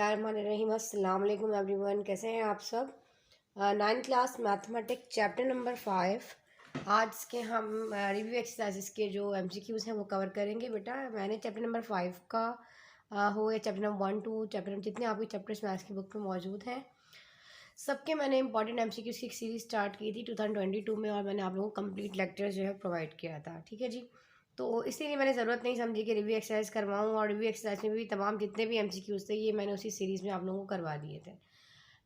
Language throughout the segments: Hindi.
बिस्मिल्लाहिर्रहमानिर्रहीम। अस्सलाम वालेकुम एवरीवन, कैसे हैं आप सब। 9th class mathematics chapter number 5। आज के हम रिव्यू एक्सरसाइजेस के जो MCQs हैं वो कवर करेंगे। बेटा मैंने चैप्टर नंबर 5 का हो या चैप्टर नंबर 1 2 चैप्टर जितने आपके चैप्टर्स मैथ्स की बुक में मौजूद हैं सबके मैंने इंपॉर्टेंट MCQs की एक सीरीज स्टार्ट की थी 2022 में, और मैंने आप लोगों को कंप्लीट लेक्चर जो है प्रोवाइड किया था। ठीक है जी, तो इसीलिए मैंने ज़रूरत नहीं समझी कि रिव्यू एक्सरसाइज करवाऊँ, और रिव्यू एक्सरसाइज में भी तमाम जितने भी MCQs थे ये मैंने उसी सीरीज़ में आप लोगों को करवा दिए थे।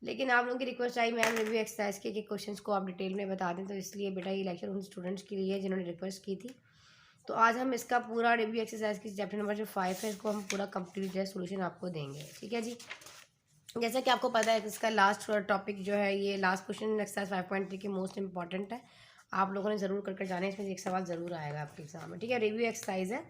लेकिन आप लोगों की रिक्वेस्ट आई मैम रिव्यू एक्सरसाइज के क्वेश्चंस को आप डिटेल में बता दें, तो इसलिए बेटा ये लेक्चर उन स्टूडेंट्स के लिए है जिन्होंने रिक्वेस्ट की थी। तो आज हम इसका पूरा रिव्यू एक्सरसाइज की चैप्टर नंबर जो 5 है इसको हम पूरा कंप्लीट जो है सोल्यूशन आपको देंगे। ठीक है जी, जैसा कि आपको पता है कि इसका लास्ट टॉपिक जो है ये लास्ट क्वेश्चन एक्सरसाइज 5.3 की मोस्ट इंपॉर्टेंट है। आप लोगों ने ज़रूर करके जाना है, इसमें से एक सवाल ज़रूर आएगा आपके एग्जाम में। ठीक है, रिव्यू एक्सरसाइज है।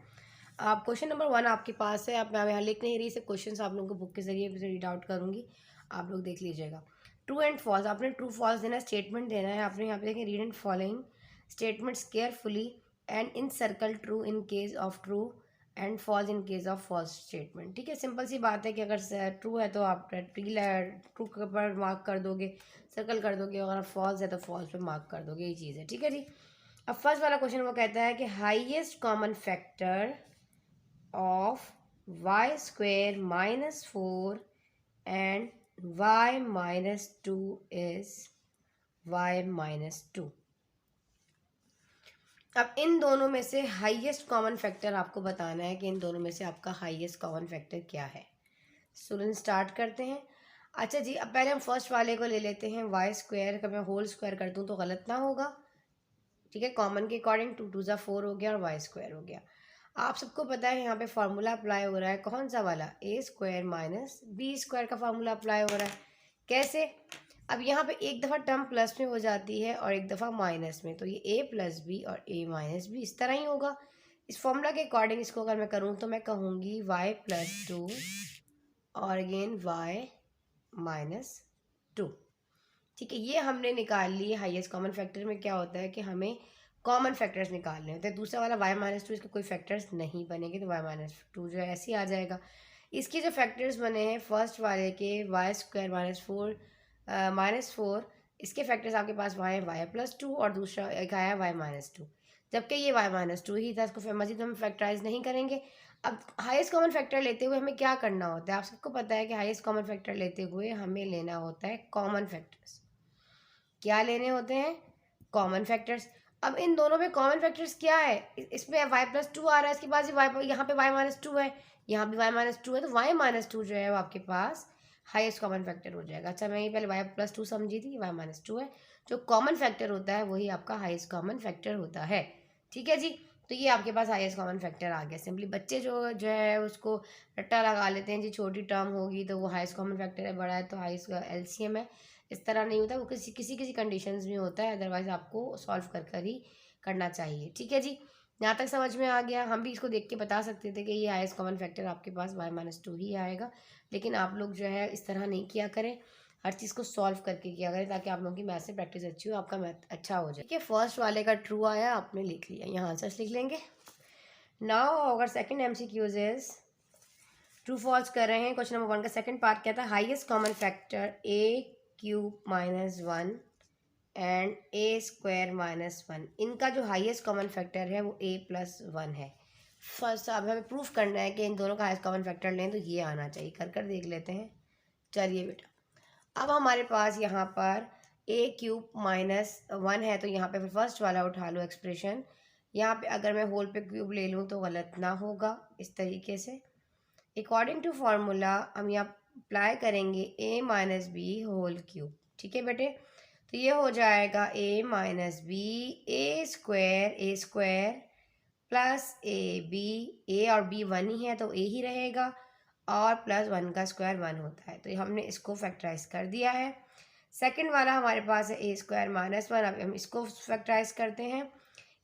आप क्वेश्चन नंबर 1 आपके पास है, आप मैं यहाँ लिख नहीं रही, से क्वेश्चन आप लोगों को बुक के जरिए रीड आउट करूँगी, आप लोग देख लीजिएगा। ट्रू एंड फॉल्स, आपने ट्रू फॉल्स देना है, स्टेटमेंट देना है। आपने यहाँ पे देखें read and following statements carefully and encircle true in case of true and false in case of false statement. ठीक है, सिंपल सी बात है कि अगर ट्रू है तो आप ट्रू पर मार्क कर दोगे, सर्कल कर दोगे, और फॉल्स है तो फॉल्स पर मार्क कर दोगे, ये चीज़ है। ठीक है जी, अब फर्स्ट वाला क्वेश्चन वो कहता है कि highest common factor of y square minus 4 and y minus 2 is y minus 2। अब इन दोनों में से हाईएस्ट कॉमन फैक्टर आपको बताना है कि इन दोनों में से आपका हाईएस्ट कॉमन फैक्टर क्या है। स्टूडेंट स्टार्ट करते हैं। अच्छा जी, अब पहले हम फर्स्ट वाले को ले लेते हैं। वाई स्क्वायर का मैं होल स्क्वायर कर दूँ तो गलत ना होगा। ठीक है, कॉमन के अकॉर्डिंग 2 2 4 हो गया और वाई स्क्वायर हो गया। आप सबको पता है यहाँ पे फार्मूला अप्लाई हो रहा है, कौन सा वाला, ए स्क्वायर माइनस बी स्क्वायर का फार्मूला अप्लाई हो रहा है। कैसे, अब यहाँ पे एक दफ़ा टर्म प्लस में हो जाती है और एक दफ़ा माइनस में, तो ये ए प्लस बी और ए माइनस बी इस तरह ही होगा। इस फॉर्मूला के अकॉर्डिंग इसको अगर मैं करूँ तो मैं कहूँगी वाई प्लस 2 और अगेन वाई माइनस 2। ठीक है, ये हमने निकाल लिए। हाईएस्ट कॉमन फैक्टर में क्या होता है कि हमें कॉमन फैक्टर्स निकालने होते हैं। दूसरा वाला वाई माइनस 2 इसके कोई फैक्टर्स नहीं बनेंगे, तो वाई माइनस 2 जो है ऐसे ही आ जाएगा। इसके जो फैक्टर्स बने हैं फर्स्ट वाले के वाई स्क्वायर माइनस फोर इसके फैक्टर्स आपके पास वाई वाई प्लस 2 और दूसरा एक आया वाई माइनस 2, जबकि ये वाई माइनस 2 ही था। इसको मजीद हम फैक्टराइज नहीं करेंगे। अब हाईएस्ट कॉमन फैक्टर लेते हुए हमें क्या करना होता है, आप सबको पता है कि हाईएस्ट कॉमन फैक्टर लेते हुए हमें लेना होता है कॉमन फैक्टर्स। क्या लेने होते हैं, कॉमन फैक्टर्स। अब इन दोनों में कॉमन फैक्टर्स क्या है, इसमें वाई प्लस 2 आ रहा है, इसके पास वाई, यहाँ पे वाई माइनस 2 है, यहाँ भी वाई माइनस 2 है, तो वाई माइनस 2 जो है वो आपके पास हाईएस्ट कॉमन फैक्टर हो जाएगा। अच्छा, मैं ये पहले वाई प्लस 2 समझी थी, वाई माइनस 2 है। जो कॉमन फैक्टर होता है वही आपका हाईएस्ट कॉमन फैक्टर होता है। ठीक है जी, तो ये आपके पास हाईएस्ट कॉमन फैक्टर आ गया। सिंपली बच्चे जो है उसको रट्टा लगा लेते हैं जी, छोटी टर्म होगी तो वो हाईएस्ट कॉमन फैक्टर है, बड़ा है तो हाईएस्ट LCM है। इस तरह नहीं होता, वो किसी किसी किसी कंडीशंस में होता है, अदरवाइज आपको सॉल्व कर ही करना चाहिए। ठीक है जी, यहाँ तक समझ में आ गया। हम भी इसको देख के बता सकते थे कि ये हाईएस्ट कॉमन फैक्टर आपके पास वाई माइनस 2 ही आएगा, लेकिन आप लोग जो है इस तरह नहीं किया करें, हर चीज़ को सॉल्व करके किया करें, ताकि आप लोगों की मैथ से प्रैक्टिस अच्छी हो, आपका मैथ अच्छा हो जाए। ठीक है, फर्स्ट वाले का ट्रू आया, आपने लिख लिया, यहाँ आंसर्स लिख लेंगे। नाउ अगर second MCQs is true false कर रहे हैं। क्वेश्चन नंबर 1 का सेकंड पार्ट कहता है highest common factor A cube minus 1 and A square minus 1, इनका जो हाईएस्ट कॉमन फैक्टर है वो ए प्लस 1 है। फर्स्ट अब हमें प्रूफ करना है कि इन दोनों का हाईएस्ट कॉमन फैक्टर लें, तो ये आना चाहिए। कर देख लेते हैं। चलिए बेटा, अब हमारे पास यहाँ पर ए क्यूब माइनस 1 है, तो यहाँ पे फर्स्ट वाला उठा लो एक्सप्रेशन। यहाँ पे अगर मैं होल पे क्यूब ले लूँ तो गलत ना होगा। इस तरीके से अकॉर्डिंग टू फार्मूला हम यहाँ अप्लाई करेंगे A minus B whole cube. ठीक है बेटे, तो ये हो जाएगा A minus B A square plus A B, A और बी 1 ही है तो ए ही रहेगा, और प्लस 1 का स्क्वायर 1 होता है, तो हमने इसको फैक्टराइज कर दिया है। सेकंड वाला हमारे पास है ए स्क्वायर माइनस 1, अब हम इसको फैक्टराइज करते हैं।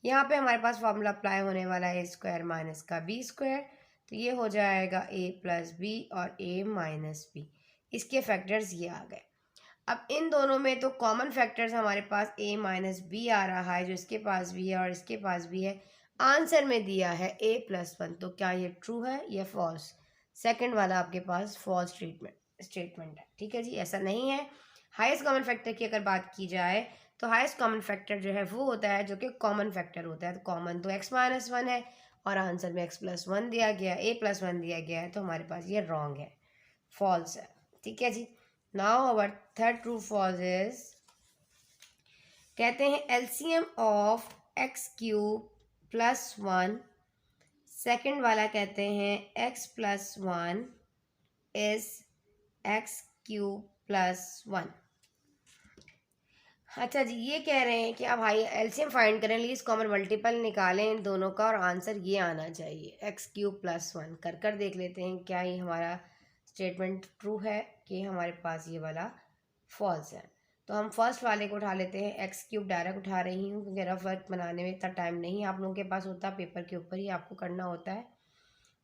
यहाँ पे हमारे पास फार्मूला अप्लाई होने वाला है ए स्क्वायर माइनस का बी स्क्वायर, तो ये हो जाएगा ए प्लस बी और ए माइनस बी, इसके फैक्टर्स ये आ गए। अब इन दोनों में तो कॉमन फैक्टर्स हमारे पास ए माइनस बी आ रहा है, जो इसके पास भी है और इसके पास भी है। आंसर में दिया है ए प्लस 1, तो क्या ये ट्रू है या फॉल्स, सेकंड वाला आपके पास फॉल्स ट्रीटमेंट स्टेटमेंट है, ठीक है जी, ऐसा नहीं है। हाईएस्ट कॉमन फैक्टर की अगर बात की जाए तो हाईएस्ट कॉमन फैक्टर जो है वो होता है जो कि कॉमन फैक्टर होता है। तो कॉमन तो x-1 है और आंसर में x+1 दिया गया, a+1 दिया गया है, तो हमारे पास ये रॉन्ग है, फॉल्स है, ठीक है जी। Now our third true false is, कहते हैं एलसीएम ऑफ x³ + 1, सेकेंड वाला कहते हैं x+1 इज x³ + 1। अच्छा जी, ये कह रहे हैं कि अब हाई एलसीएम फाइंड करें, लीस्ट कॉमन मल्टीपल निकालें इन दोनों का और आंसर ये आना चाहिए x³ + 1। कर देख लेते हैं क्या ये हमारा स्टेटमेंट ट्रू है कि हमारे पास ये वाला फॉल्स है। तो हम फर्स्ट वाले को उठा लेते हैं, x³ डायरेक्ट उठा रही हूँ क्योंकि रफ वर्क बनाने में इतना टाइम नहीं आप लोगों के पास होता, पेपर के ऊपर ही आपको करना होता है,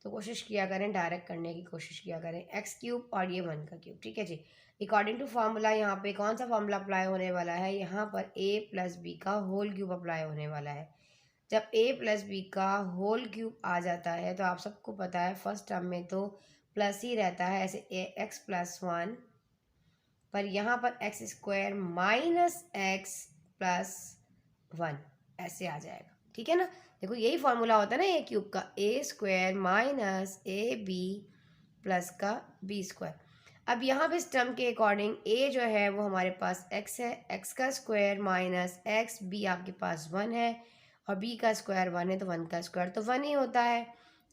तो कोशिश किया करें, डायरेक्ट करने की कोशिश किया करें। x³ और ये 1 का क्यूब, ठीक है जी। अकॉर्डिंग टू फार्मूला यहाँ पे कौन सा फार्मूला अप्लाई होने वाला है, यहाँ पर a+b का होल क्यूब अप्लाई होने वाला है। जब a+b का होल क्यूब आ जाता है तो आप सबको पता है फर्स्ट टर्म में तो प्लस ही रहता है, ऐसे x+1, पर यहाँ पर x² - x+1 ऐसे आ जाएगा, ठीक है ना। देखो यही फॉर्मूला होता है ना ए क्यूब का, a² - ab प्लस का b²। अब यहाँ पे इस टर्म के अकॉर्डिंग a जो है वो हमारे पास x है, x का स्क्वायर माइनस x, b आपके पास 1 है और b का स्क्वायर 1 है, तो 1 का स्क्वायर तो 1 ही होता है,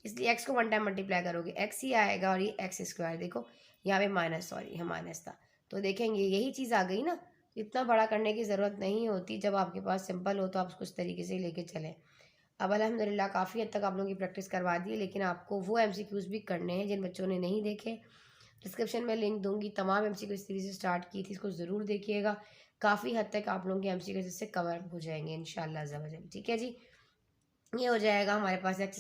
इसलिए x को 1 टाइम मल्टीप्लाई करोगे x ही आएगा और ये x²। देखो यहाँ पे माइनस, सॉरी यहाँ माइनस था, तो देखेंगे यही चीज़ आ गई ना। इतना बड़ा करने की ज़रूरत नहीं होती, जब आपके पास सिंपल हो तो आप उसको इस तरीके से लेके चलें। अब अल्हम्दुलिल्लाह काफ़ी हद तक आप लोगों की प्रैक्टिस करवा दी है, लेकिन आपको वो MCQs भी करने हैं जिन बच्चों ने नहीं देखे। डिस्क्रिप्शन में लिंक दूंगी, तमाम MCQ सीरीज स्टार्ट की थी, इसको ज़रूर देखिएगा। काफ़ी हद तक आप लोगों के MCQ इससे कवर हो जाएंगे इंशाल्लाह ज़बरदस्त, ठीक है जी। ये हो जाएगा हमारे पास x² -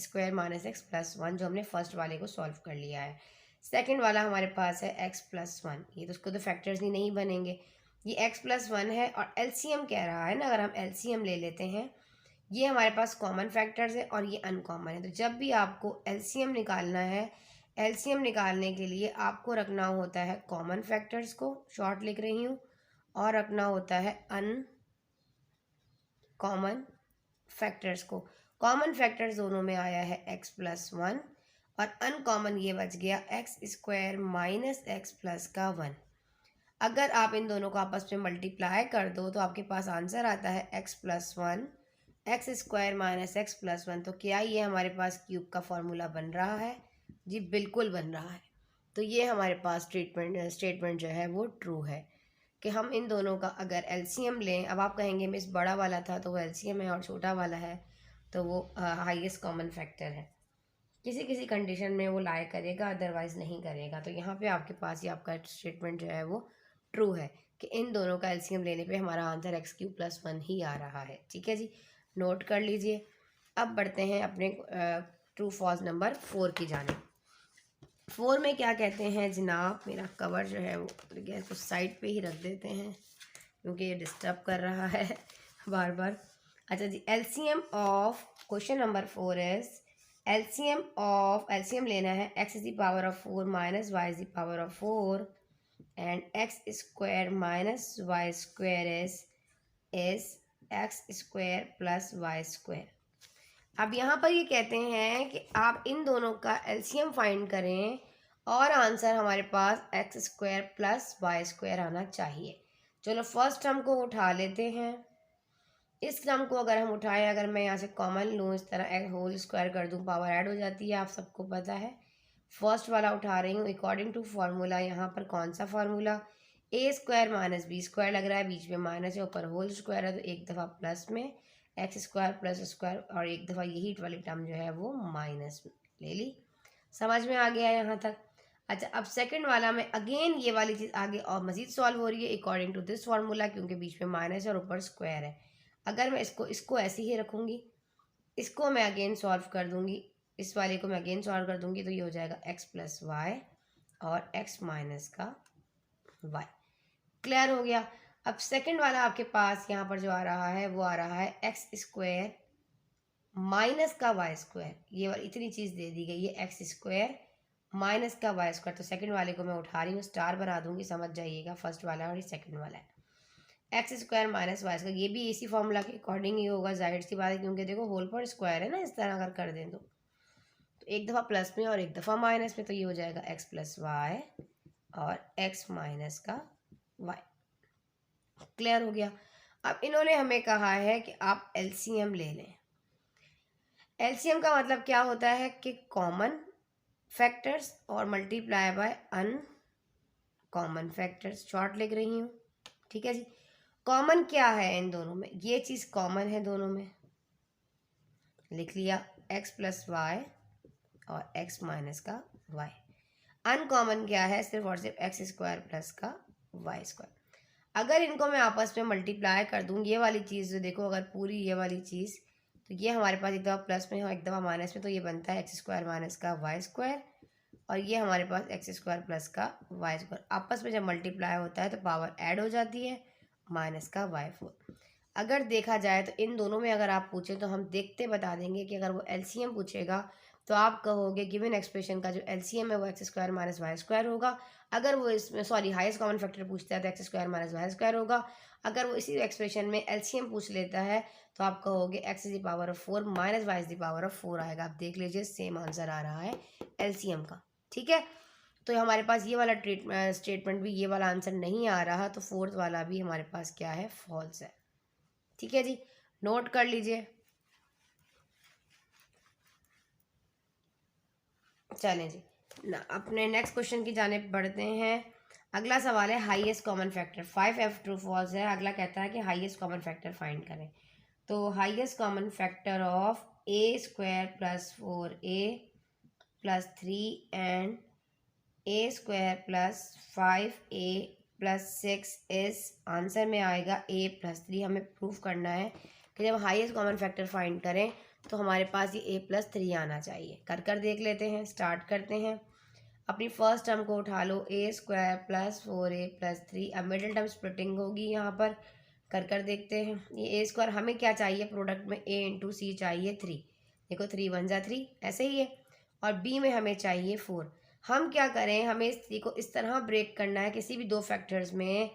x+1 जो हमने फर्स्ट वाले को सॉल्व कर लिया है। सेकंड वाला हमारे पास है x+1, ये तो उसको तो फैक्टर्स ही नहीं बनेंगे, ये x+1 है और एलसीएम कह रहा है ना, अगर हम एलसीएम ले लेते हैं, ये हमारे पास कॉमन फैक्टर्स है और ये अनकॉमन है। तो जब भी आपको एलसीएम निकालना है, एलसीएम निकालने के लिए आपको रखना होता है कॉमन फैक्टर्स को, शॉर्ट लिख रही हूँ, और रखना होता है अनकॉमन फैक्टर्स को। कॉमन फैक्टर्स दोनों में आया है x+1 और अनकॉमन ये बच गया x² - x+1। अगर आप इन दोनों को आपस में मल्टीप्लाई कर दो तो आपके पास आंसर आता है x+1 x² - x+1। तो क्या ये हमारे पास क्यूब का फॉर्मूला बन रहा है? जी बिल्कुल बन रहा है। तो ये हमारे पास स्टेटमेंट जो है वो ट्रू है कि हम इन दोनों का अगर एलसीएम लें। अब आप कहेंगे मिस बड़ा वाला था तो वो एलसीएम है और छोटा वाला है तो वो हाईएस्ट कॉमन फैक्टर है, किसी किसी कंडीशन में वो लाया करेगा, अदरवाइज नहीं करेगा। तो यहाँ पे आपके पास ये आपका स्टेटमेंट जो है वो ट्रू है कि इन दोनों का एलसीएम लेने पे हमारा आंसर x³ + 1 ही आ रहा है, ठीक है जी, नोट कर लीजिए। अब बढ़ते हैं अपने ट्रू फॉल्स नंबर 4 की जानिब। 4 में क्या कहते हैं जनाब, मेरा कवर जो है वो गया, कुछ साइड पे ही रख देते हैं क्योंकि ये डिस्टर्ब कर रहा है बार बार। अच्छा जी, LCM of question number 4 is LCM लेना है x⁴ - y⁴ and x² - y² is x² + y²। अब यहाँ पर ये कहते हैं कि आप इन दोनों का एलसीएम फाइंड करें और आंसर हमारे पास x² + y² आना चाहिए। चलो फर्स्ट टर्म को उठा लेते हैं। इस टर्म को अगर हम उठाएं, अगर मैं यहाँ से कॉमन लूँ, इस तरह होल स्क्वायर कर दूँ, पावर ऐड हो जाती है, आप सबको पता है। फर्स्ट वाला उठा रही हूँ अकॉर्डिंग टू फार्मूला। यहाँ पर कौन सा फार्मूला, a² - b² लग रहा है, बीच में माइनस है, ऊपर होल स्क्वायर है, तो एक दफ़ा प्लस में x² + स्क्वायर और एक दफ़ा यही वाली टर्म जो है वो माइनस ले ली। समझ में आ गया यहाँ तक? अच्छा, अब सेकंड वाला में अगेन ये वाली चीज़ आगे और मज़ीद सॉल्व हो रही है अकॉर्डिंग टू दिस फार्मूला, क्योंकि बीच में माइनस है और ऊपर स्क्वायर है। अगर मैं इसको ऐसे ही रखूँगी, इसको मैं अगेन सॉल्व कर दूँगी, इस वाले को मैं अगेन सॉल्व कर दूँगी, तो ये हो जाएगा x + y और x - का y। क्लियर हो गया? अब सेकंड वाला आपके पास यहाँ पर जो आ रहा है वो आ रहा है x² - का y²। ये वाली इतनी चीज़ दे दी गई है, x² माइनस का वाई स्क्वायर, तो सेकंड वाले को मैं उठा रही हूँ, स्टार बना दूंगी, समझ जाइएगा फर्स्ट वाला और ये सेकंड वाला है। X square minus y square, ये भी इसी फॉर्मूला के अकॉर्डिंग ही होगा, जाहिर सी बात है, क्योंकि देखो होल पर स्क्वायर है ना, इस तरह अगर कर दें तो एक दफ़ा प्लस में और एक दफ़ा माइनस में, तो ये हो जाएगा एक्स प्लस वाई और एक्स माइनस का वाई। क्लियर हो गया। अब इन्होंने हमें कहा है कि आप एलसीएम ले लें। एलसीएम का मतलब क्या होता है कि कॉमन फैक्टर्स और multiply by uncommon factors, short लिख रही हूँ, ठीक है जी। कॉमन क्या है इन दोनों में, ये चीज़ कॉमन है दोनों में, लिख लिया एक्स प्लस वाई और एक्स माइनस का वाई। अनकॉमन क्या है, सिर्फ और सिर्फ एक्स स्क्वायर प्लस का वाई स्क्वायर। अगर इनको मैं आपस में मल्टीप्लाई कर दूँ, ये वाली चीज़ जो देखो, अगर पूरी ये वाली चीज़, तो ये हमारे पास एक दफ़ा प्लस में और एक दफ़ा माइनस में, तो ये बनता है एक्स स्क्वायर माइनस का वाई स्क्वायर, और ये हमारे पास एक्स स्क्वायर प्लस का वाई स्क्वायर। आपस में जब मल्टीप्लाई होता है तो पावर ऐड हो जाती है, माइनस का वाई फोर। अगर देखा जाए तो इन दोनों में अगर आप पूछें तो हम देखते बता देंगे कि अगर वो एलसीएम पूछेगा तो आप कहोगे गिवन एक्सप्रेशन का जो एलसीएम है वो x square minus y square होगा। अगर वो इसमें हाईएस्ट कॉमन फैक्टर पूछता है तो x square minus y square होगा। अगर वो इसी एक्सप्रेशन में एलसीएम पूछ लेता है तो आप कहोगे x is the power of 4 minus y is the power of 4 आएगा। आप देख लीजिए सेम आंसर आ रहा है एलसीएम का, ठीक है। तो हमारे पास ये वाला स्टेटमेंट भी, ये वाला आंसर नहीं आ रहा, तो फोर्थ वाला भी हमारे पास क्या है, फॉल्स है, ठीक है जी। नोट कर लीजिए। चलें जी ना, अपने नेक्स्ट क्वेश्चन की जानिब बढ़ते हैं। अगला सवाल है highest common factor. 5F true false है। अगला कहता है कि हाईएस्ट कॉमन फैक्टर फाइंड करें। तो highest common factor of A square plus 4a plus 3 and A square plus 5a plus 6 इस आंसर में आएगा a प्लस 3। हमें प्रूफ करना है कि जब हाईएस्ट कॉमन फैक्टर फाइंड करें तो हमारे पास ये a प्लस 3 आना चाहिए। कर देख लेते हैं, स्टार्ट करते हैं। अपनी फर्स्ट टर्म को उठा लो, ए स्क्वायर प्लस 4a प्लस 3। अब मिडिल टर्म स्प्लिटिंग होगी यहाँ पर, कर देखते हैं। ये ए स्क्वायर हमें क्या चाहिए, प्रोडक्ट में a इंटू सी चाहिए 3, देखो 3 1 जा 3, ऐसे ही है। और b में हमें चाहिए 4। हम क्या करें, हमें इस 3 को इस तरह ब्रेक करना है किसी भी दो फैक्टर्स में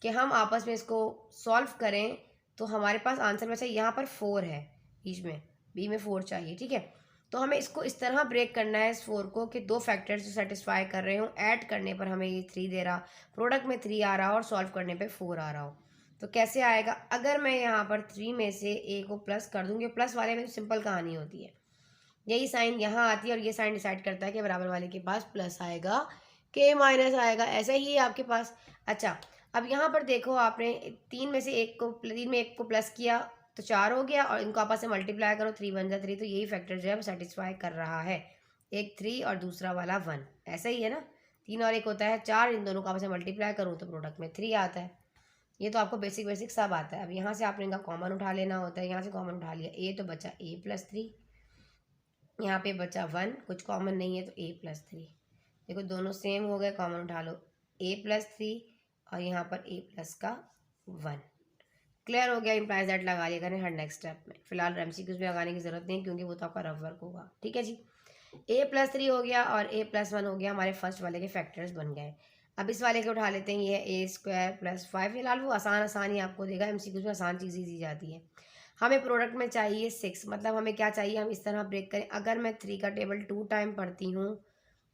कि हम आपस में इसको सॉल्व करें। तो हमारे पास आंसर बचा, यहाँ पर 4 है बीच में, बी में 4 चाहिए, ठीक है। तो हमें इसको इस तरह ब्रेक करना है इस 4 को कि दो फैक्टर्स जो सेटिस्फाई कर रहे हो, ऐड करने पर हमें ये 3 दे रहा, प्रोडक्ट में 3 आ रहा और सॉल्व करने पे 4 आ रहा हो। तो कैसे आएगा, अगर मैं यहाँ पर 3 में से a को प्लस कर दूँगी, प्लस वाले में तो सिंपल कहानी होती है, यही साइन यहाँ आती है और ये साइन डिसाइड करता है कि बराबर वाले के पास प्लस आएगा के माइनस आएगा, ऐसा ही है आपके पास। अच्छा, अब यहाँ पर देखो, आपने 3 में एक को प्लस किया तो 4 हो गया, और इनको आपस में मल्टीप्लाई करो, 3 1 जा 3, तो यही फैक्टर जो है वो सेटिस्फाई कर रहा है। एक 3 और दूसरा वाला 1, ऐसा ही है ना। 3 और 1 होता है 4, इन दोनों को आपस में मल्टीप्लाई करूँ तो प्रोडक्ट में 3 आता है। ये तो आपको बेसिक सब आता है। अब यहाँ से आपने इनका कॉमन उठा लेना होता है, यहाँ से कॉमन उठा लिया, ए तो बचा a प्लस 3, यहाँ पे बचा 1, कुछ कॉमन नहीं है तो a प्लस 3, देखो दोनों सेम हो गए, कॉमन उठा लो a प्लस 3 और यहाँ पर a प्लस का 1। क्लियर हो गया, इम्प्लाइज दैट लगा लिया करें हर नेक्स्ट स्टेप में। फिलहाल एमसीक्यूज में लगाने की जरूरत नहीं क्योंकि वो तो आपका रफ वर्क होगा, ठीक है जी। a प्लस 3 हो गया और a प्लस 1 हो गया, हमारे फर्स्ट वाले के फैक्टर्स बन गए। अब इस वाले के उठा लेते हैं, ये है a स्क्वायर प्लस 5। फिलहाल वो आसान ही आपको देगा, एमसीक्यूज में आसान चीज़ें दी जाती है। हमें प्रोडक्ट में चाहिए 6, मतलब हमें क्या चाहिए, हम इस तरह ब्रेक करें। अगर मैं 3 का टेबल 2 टाइम पढ़ती हूँ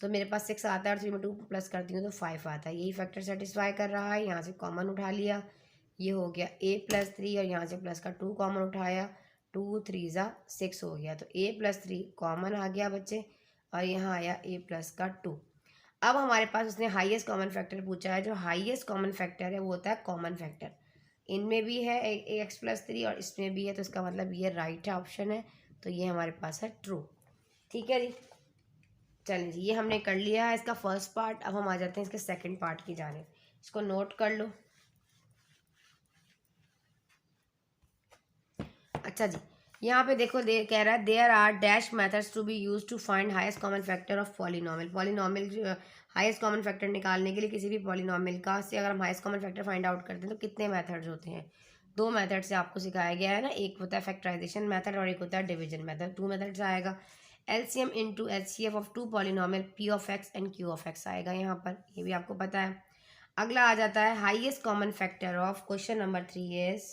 तो मेरे पास 6 आता है, और 3 में 2 प्लस करती हूँ तो 5 आता है, यही फैक्टर सेटिस्फाई कर रहा है। यहाँ से कॉमन उठा लिया, ये हो गया a प्लस 3 और यहाँ से प्लस का 2 कॉमन उठाया, 2 3 जा 6 हो गया, तो a प्लस 3 कॉमन आ गया बच्चे, और यहाँ आया a प्लस का 2। अब हमारे पास उसने हाईएस्ट कॉमन फैक्टर पूछा है। जो हाईएस्ट कॉमन फैक्टर है वो होता है कॉमन फैक्टर, इनमें भी है एक्स प्लस 3 और इसमें भी है, तो इसका मतलब ये राइट ऑप्शन है, तो ये हमारे पास है ट्रू, ठीक है जी। चलिए जी, ये हमने कर लिया है इसका फर्स्ट पार्ट। अब हम आ जाते हैं इसके सेकंड पार्ट की जाने, इसको नोट कर लो। अच्छा जी, यहाँ पे देखो कह रहा है there are dash methods to be use to find highest common factor of polynomial. Polynomial highest common factor निकालने के लिए किसी भी पॉलिनॉमियल का से अगर हम highest common factor find out करते हैं तो कितने मेथड्स होते हैं। 2 मेथड से आपको सिखाया गया है ना, एक होता है फैक्टराइजेशन मेथड और एक होता है डिवीजन मेथड। 2 मेथड्स आएगा। LCM into HCF of two polynomial P of x and Q of x आएगा यहाँ पर, ये भी आपको पता है। अगला आ जाता है highest common factor of, question number 3 is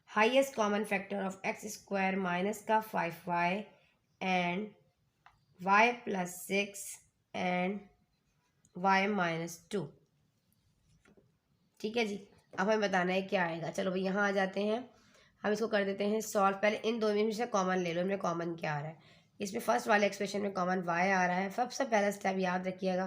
highest common factor of x square minus का 5y and y plus 6 and y minus 2। ठीक है जी, अब हमें बताना है क्या आएगा। चलो भाई यहाँ आ जाते हैं, हम इसको कर देते हैं सॉल्व। पहले इन दोनों में से कॉमन ले लो, इनमें कॉमन क्या आ रहा है। इसमें फर्स्ट वाले एक्सप्रेशन में कॉमन y आ रहा है। सबसे पहला स्टेप याद रखिएगा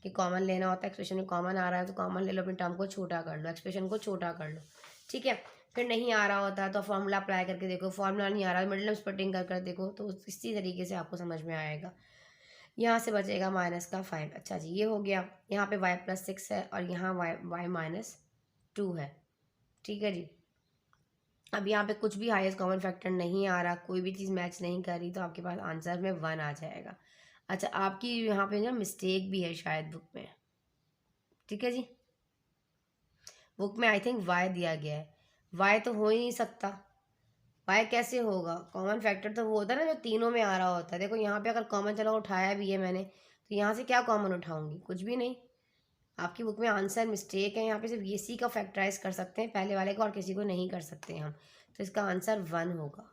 कि कॉमन लेना होता है। एक्सप्रेशन में कॉमन आ रहा है तो कॉमन ले लो, अपनी टर्म को छोटा कर लो, एक्सप्रेशन को छोटा कर लो। ठीक है, फिर नहीं आ रहा होता तो फॉर्मूला अप्लाई करके देखो, फॉर्मूला नहीं आ रहा मिडिल टर्म स्प्लिटिंग कर देखो, तो इसी तरीके से आपको समझ में आएगा। यहाँ से बचेगा माइनस का 5। अच्छा जी, ये हो गया। यहाँ पे y प्लस 6 है और यहाँ y माइनस 2 है। ठीक है जी, अब यहाँ पे कुछ भी हाईएस्ट कॉमन फैक्टर नहीं आ रहा, कोई भी चीज़ मैच नहीं कर रही, तो आपके पास आंसर में 1 आ जाएगा। अच्छा, आपकी यहाँ पे ना मिस्टेक भी है शायद बुक में। ठीक है जी, बुक में आई थिंक y दिया गया है। y तो हो ही नहीं सकता, y कैसे होगा? कॉमन फैक्टर तो वो होता है ना जो तीनों में आ रहा होता है। देखो यहाँ पे अगर कॉमन चलो उठाया भी है मैंने, तो यहाँ से क्या कॉमन उठाऊंगी? कुछ भी नहीं। आपकी बुक में आंसर मिस्टेक है, यहाँ पे सिर्फ ये सी का फैक्टराइज कर सकते हैं पहले वाले का, और किसी को नहीं कर सकते हम। तो इसका आंसर 1 होगा।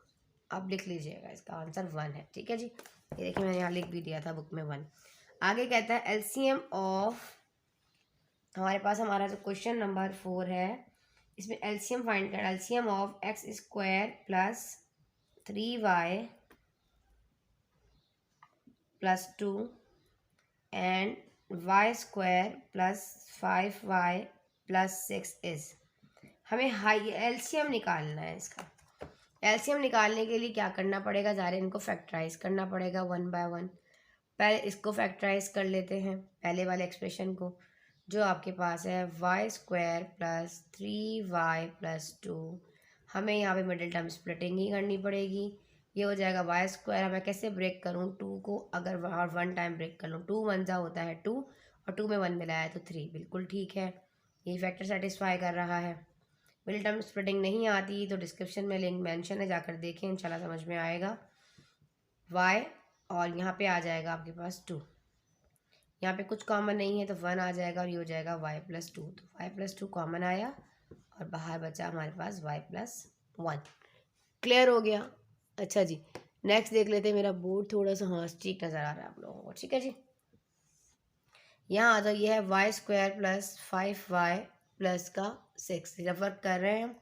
आप लिख लीजिएगा, इसका आंसर 1 है। ठीक है जी, ये देखिए मैंने यहाँ लिख भी दिया था बुक में 1। आगे कहता है एलसीएम ऑफ, हमारे पास हमारा जो क्वेश्चन नंबर 4 है, इसमें एलसीएम फाइंड कर, LCM of x square plus 3y plus 2 and y square plus 5y plus 6 is. हमें हाई एलसीएम निकालना है इसका। एलसीएम निकालने के लिए क्या करना पड़ेगा? ज़रा इनको फैक्टराइज करना पड़ेगा 1 बाय 1। पहले इसको फैक्टराइज कर लेते हैं, पहले वाले एक्सप्रेशन को, जो आपके पास है y square plus 3y plus 2। हमें यहाँ पे मिडिल टर्म स्प्लिटिंग ही करनी पड़ेगी। ये हो जाएगा y स्क्वायर। मैं कैसे ब्रेक करूँ 2 को? अगर 1 टाइम ब्रेक कर लूँ, 2 1 जा होता है 2, और 2 में 1 मिलाया है तो 3। बिल्कुल ठीक है, ये फैक्टर सेटिस्फाई कर रहा है। मिडिल टर्म स्प्लिटिंग नहीं आती तो डिस्क्रिप्शन में लिंक मेंशन है, जाकर देखें, इंशाल्लाह समझ में आएगा। y और यहाँ पे आ जाएगा आपके पास 2। यहाँ पे कुछ कॉमन नहीं है तो 1 आ जाएगा, और ये हो जाएगा y प्लस 2। तो y प्लस 2 कॉमन आया और बाहर बचा हमारे पास y प्लस 1। क्लियर हो गया? अच्छा जी, नेक्स्ट देख लेते हैं। मेरा बोर्ड थोड़ा सा हाँ ठीक नज़र आ रहा है आप लोगों को। ठीक है जी, यहाँ आ जाओ। ये है y square plus 5y plus का 6। जब वर्क कर रहे हैं हम,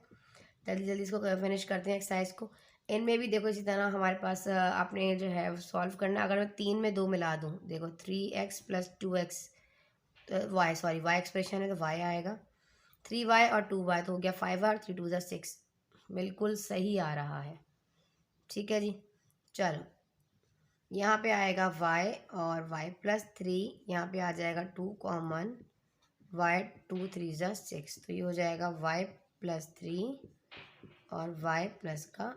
जल्दी जल्दी इसको फिनिश करते हैं एक्सरसाइज को। इनमें भी देखो इसी तरह हमारे पास आपने जो है सॉल्व करना। अगर मैं 3 में 2 मिला दूँ, देखो 3x प्लस 2x, तो y सॉरी y एक्सप्रेशन है तो y आएगा। 3y और 2y तो हो गया 5 और 3 2 6। बिल्कुल सही आ रहा है। ठीक है जी, चलो यहाँ पे आएगा y और y प्लस 3, यहाँ पे आ जाएगा 2 कॉमन, y 2 3 6, तो ये हो जाएगा y प्लस 3 और y प्लस का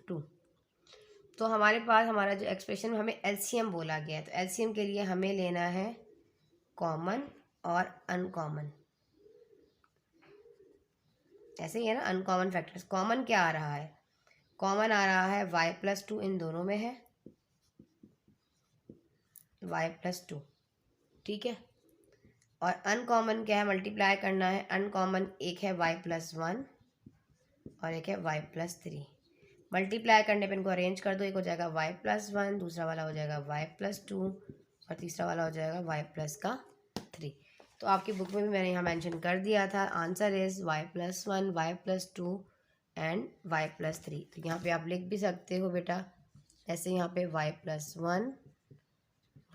2। तो हमारे पास हमारा जो एक्सप्रेशन में हमें एलसीएम बोला गया है, तो एलसीएम के लिए हमें लेना है कॉमन और अनकॉमन। ऐसे ही है ना, अनकॉमन फैक्टर्स। कॉमन क्या आ रहा है? कॉमन आ रहा है y प्लस 2, इन दोनों में है y प्लस 2। ठीक है, और अनकॉमन क्या है? मल्टीप्लाई करना है। अनकॉमन एक है y प्लस 1 और एक है y प्लस 3। मल्टीप्लाई करने पे इनको अरेंज कर दो, एक हो जाएगा y प्लस 1, दूसरा वाला हो जाएगा y प्लस 2 और तीसरा वाला हो जाएगा y प्लस का 3। तो आपकी बुक में भी मैंने यहाँ मेंशन कर दिया था, answer is y plus 1, y plus 2 and y plus 3। तो यहाँ पे आप लिख भी सकते हो बेटा ऐसे, यहाँ पे y plus 1,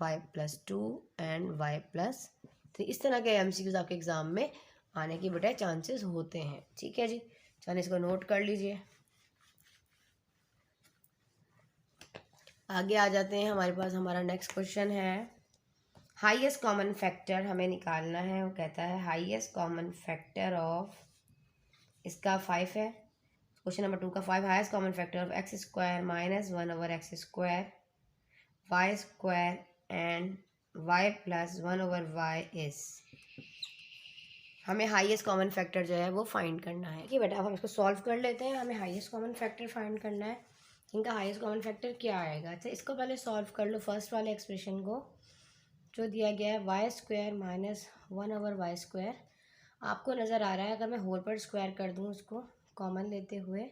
y plus 2 and y plus 3। इस तरह के MCQs आपके एग्ज़ाम में आने की बेटा चांसेस होते हैं। ठीक है जी, चलिए इसको नोट कर लीजिए। आगे आ जाते हैं, हमारे पास हमारा नेक्स्ट क्वेश्चन है हाईएस्ट कॉमन फैक्टर हमें निकालना है। वो कहता है हाईएस्ट कॉमन फैक्टर ऑफ, इसका 5 है। क्वेश्चन नंबर 2 का 5, highest common factor of x square minus 1 over x square, y square and y plus 1 over y is. हमें हाईएस्ट कॉमन फैक्टर जो है वो फाइंड करना है। कि बेटा अब हम इसको सॉल्व कर लेते हैं। हमें हाईएस्ट कॉमन फैक्टर फाइंड करना है। इनका हाईएस्ट कॉमन फैक्टर क्या आएगा। अच्छा, इसको पहले सॉल्व कर लो, फर्स्ट वाले एक्सप्रेशन को जो दिया गया है वाई स्क्वायर माइनस 1/y²। आपको नज़र आ रहा है, अगर मैं होल पर स्क्वायर कर दूँ उसको कॉमन लेते हुए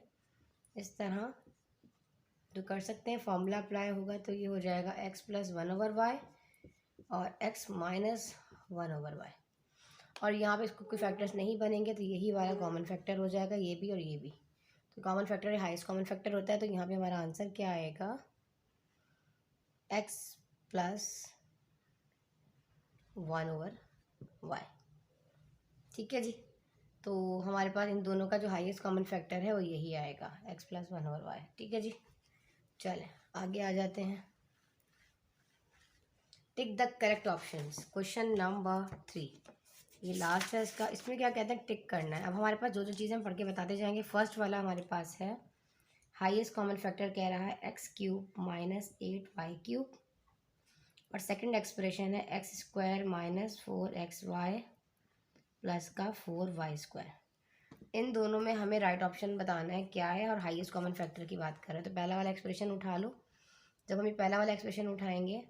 इस तरह तो कर सकते हैं, फॉर्मूला अप्लाई होगा तो ये हो जाएगा x + 1/y और x - 1/y। और यहाँ पे इसको कोई फैक्टर्स नहीं बनेंगे तो यही वाला कॉमन फैक्टर हो जाएगा, ये भी और ये भी। तो common factor highest common factor होता है, तो यहाँ पे हमारा आंसर क्या आएगा, x + 1/y। ठीक है जी, तो हमारे पास इन दोनों का जो हाईएस्ट कॉमन फैक्टर है वो यही आएगा, x + 1/y। ठीक है जी, चलें आगे आ जाते हैं। Tick the correct options, question number 3, ये लास्ट है इसका। इसमें क्या कहते हैं, टिक करना है। अब हमारे पास जो जो चीज़ें हम पढ़ के बताते जाएंगे। फर्स्ट वाला हमारे पास है हाईएस्ट कॉमन फैक्टर कह रहा है x³ - 8y³ और सेकंड एक्सप्रेशन है x² - 4xy प्लस का 4y²। इन दोनों में हमें राइट ऑप्शन बताना है क्या है और हाईएस्ट कॉमन फैक्टर की बात करें तो पहला वाला एक्सप्रेशन उठा लो। जब हम ये पहला वाला एक्सप्रेशन उठाएंगे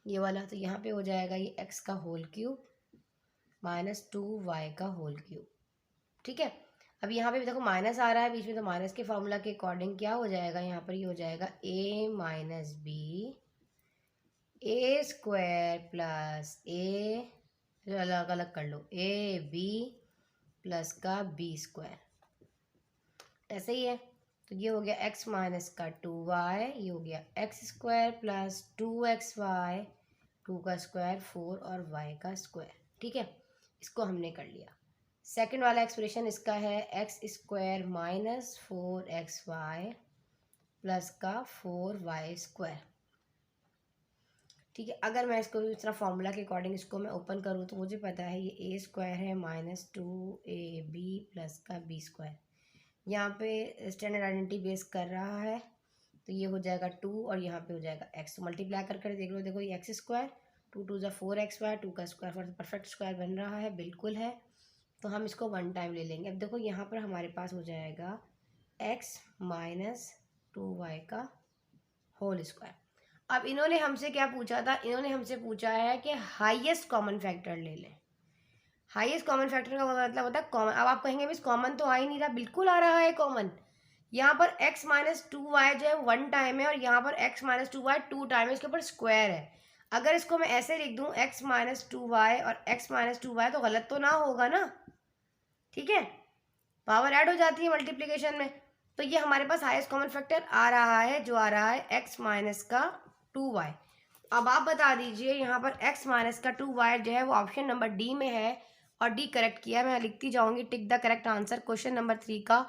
ये वाला, तो यहाँ पे हो जाएगा ये x³ - 2y³। ठीक है, अब यहाँ पे भी देखो माइनस आ रहा है बीच में, तो माइनस के फॉर्मूला के अकॉर्डिंग क्या हो जाएगा, यहाँ पर ये हो जाएगा a - b a² + a, अलग अलग कर लो, ab प्लस का b²। ऐसे ही है, तो ये हो गया x - 2y, ये हो गया x² + 2xy, 2 का स्क्वायर 4 और y²। ठीक है, इसको हमने कर लिया। सेकंड वाला एक्सप्रेशन इसका है x² - 4xy प्लस का 4y²। ठीक है, अगर मैं इसको इस तरह फॉर्मूला के अकॉर्डिंग इसको मैं ओपन करूँ तो मुझे पता है ये a² है -2ab प्लस का b²। यहाँ पे स्टैंडर्ड आइडेंटिटी बेस कर रहा है तो ये हो जाएगा 2 और यहाँ पे हो जाएगा x। तो मल्टीप्लाई कर देख लो, देखो ये x², 2 2 = 4xy, 2 का स्क्वायर परफेक्ट स्क्वायर बन रहा है, बिल्कुल है। तो हम इसको वन टाइम ले लेंगे। अब देखो यहाँ पर हमारे पास हो जाएगा x - 2y²। अब इन्होंने हमसे क्या पूछा था, इन्होंने हमसे पूछा है कि हाईएस्ट कॉमन फैक्टर ले लें। हाईएस्ट कॉमन फैक्टर का मतलब होता है कॉमन। अब आप कहेंगे मिस कॉमन तो आ ही नहीं रहा, बिल्कुल आ रहा है कॉमन। यहाँ पर x - 2y जो है वन टाइम है और यहाँ पर x - 2y 2 टाइम है, इसके ऊपर स्क्वायर है। अगर इसको मैं ऐसे लिख दूँ x - 2y और x - 2y तो गलत तो ना होगा ना, ठीक है, पावर ऐड हो जाती है मल्टीप्लिकेशन में। तो ये हमारे पास हाईएस्ट कॉमन फैक्टर आ रहा है, जो आ रहा है x - 2y। अब आप बता दीजिए यहाँ पर x - 2y जो है वो ऑप्शन नंबर डी में है और डी करेक्ट किया। मैं लिखती जाऊंगी tick the correct answer. Question number 3 का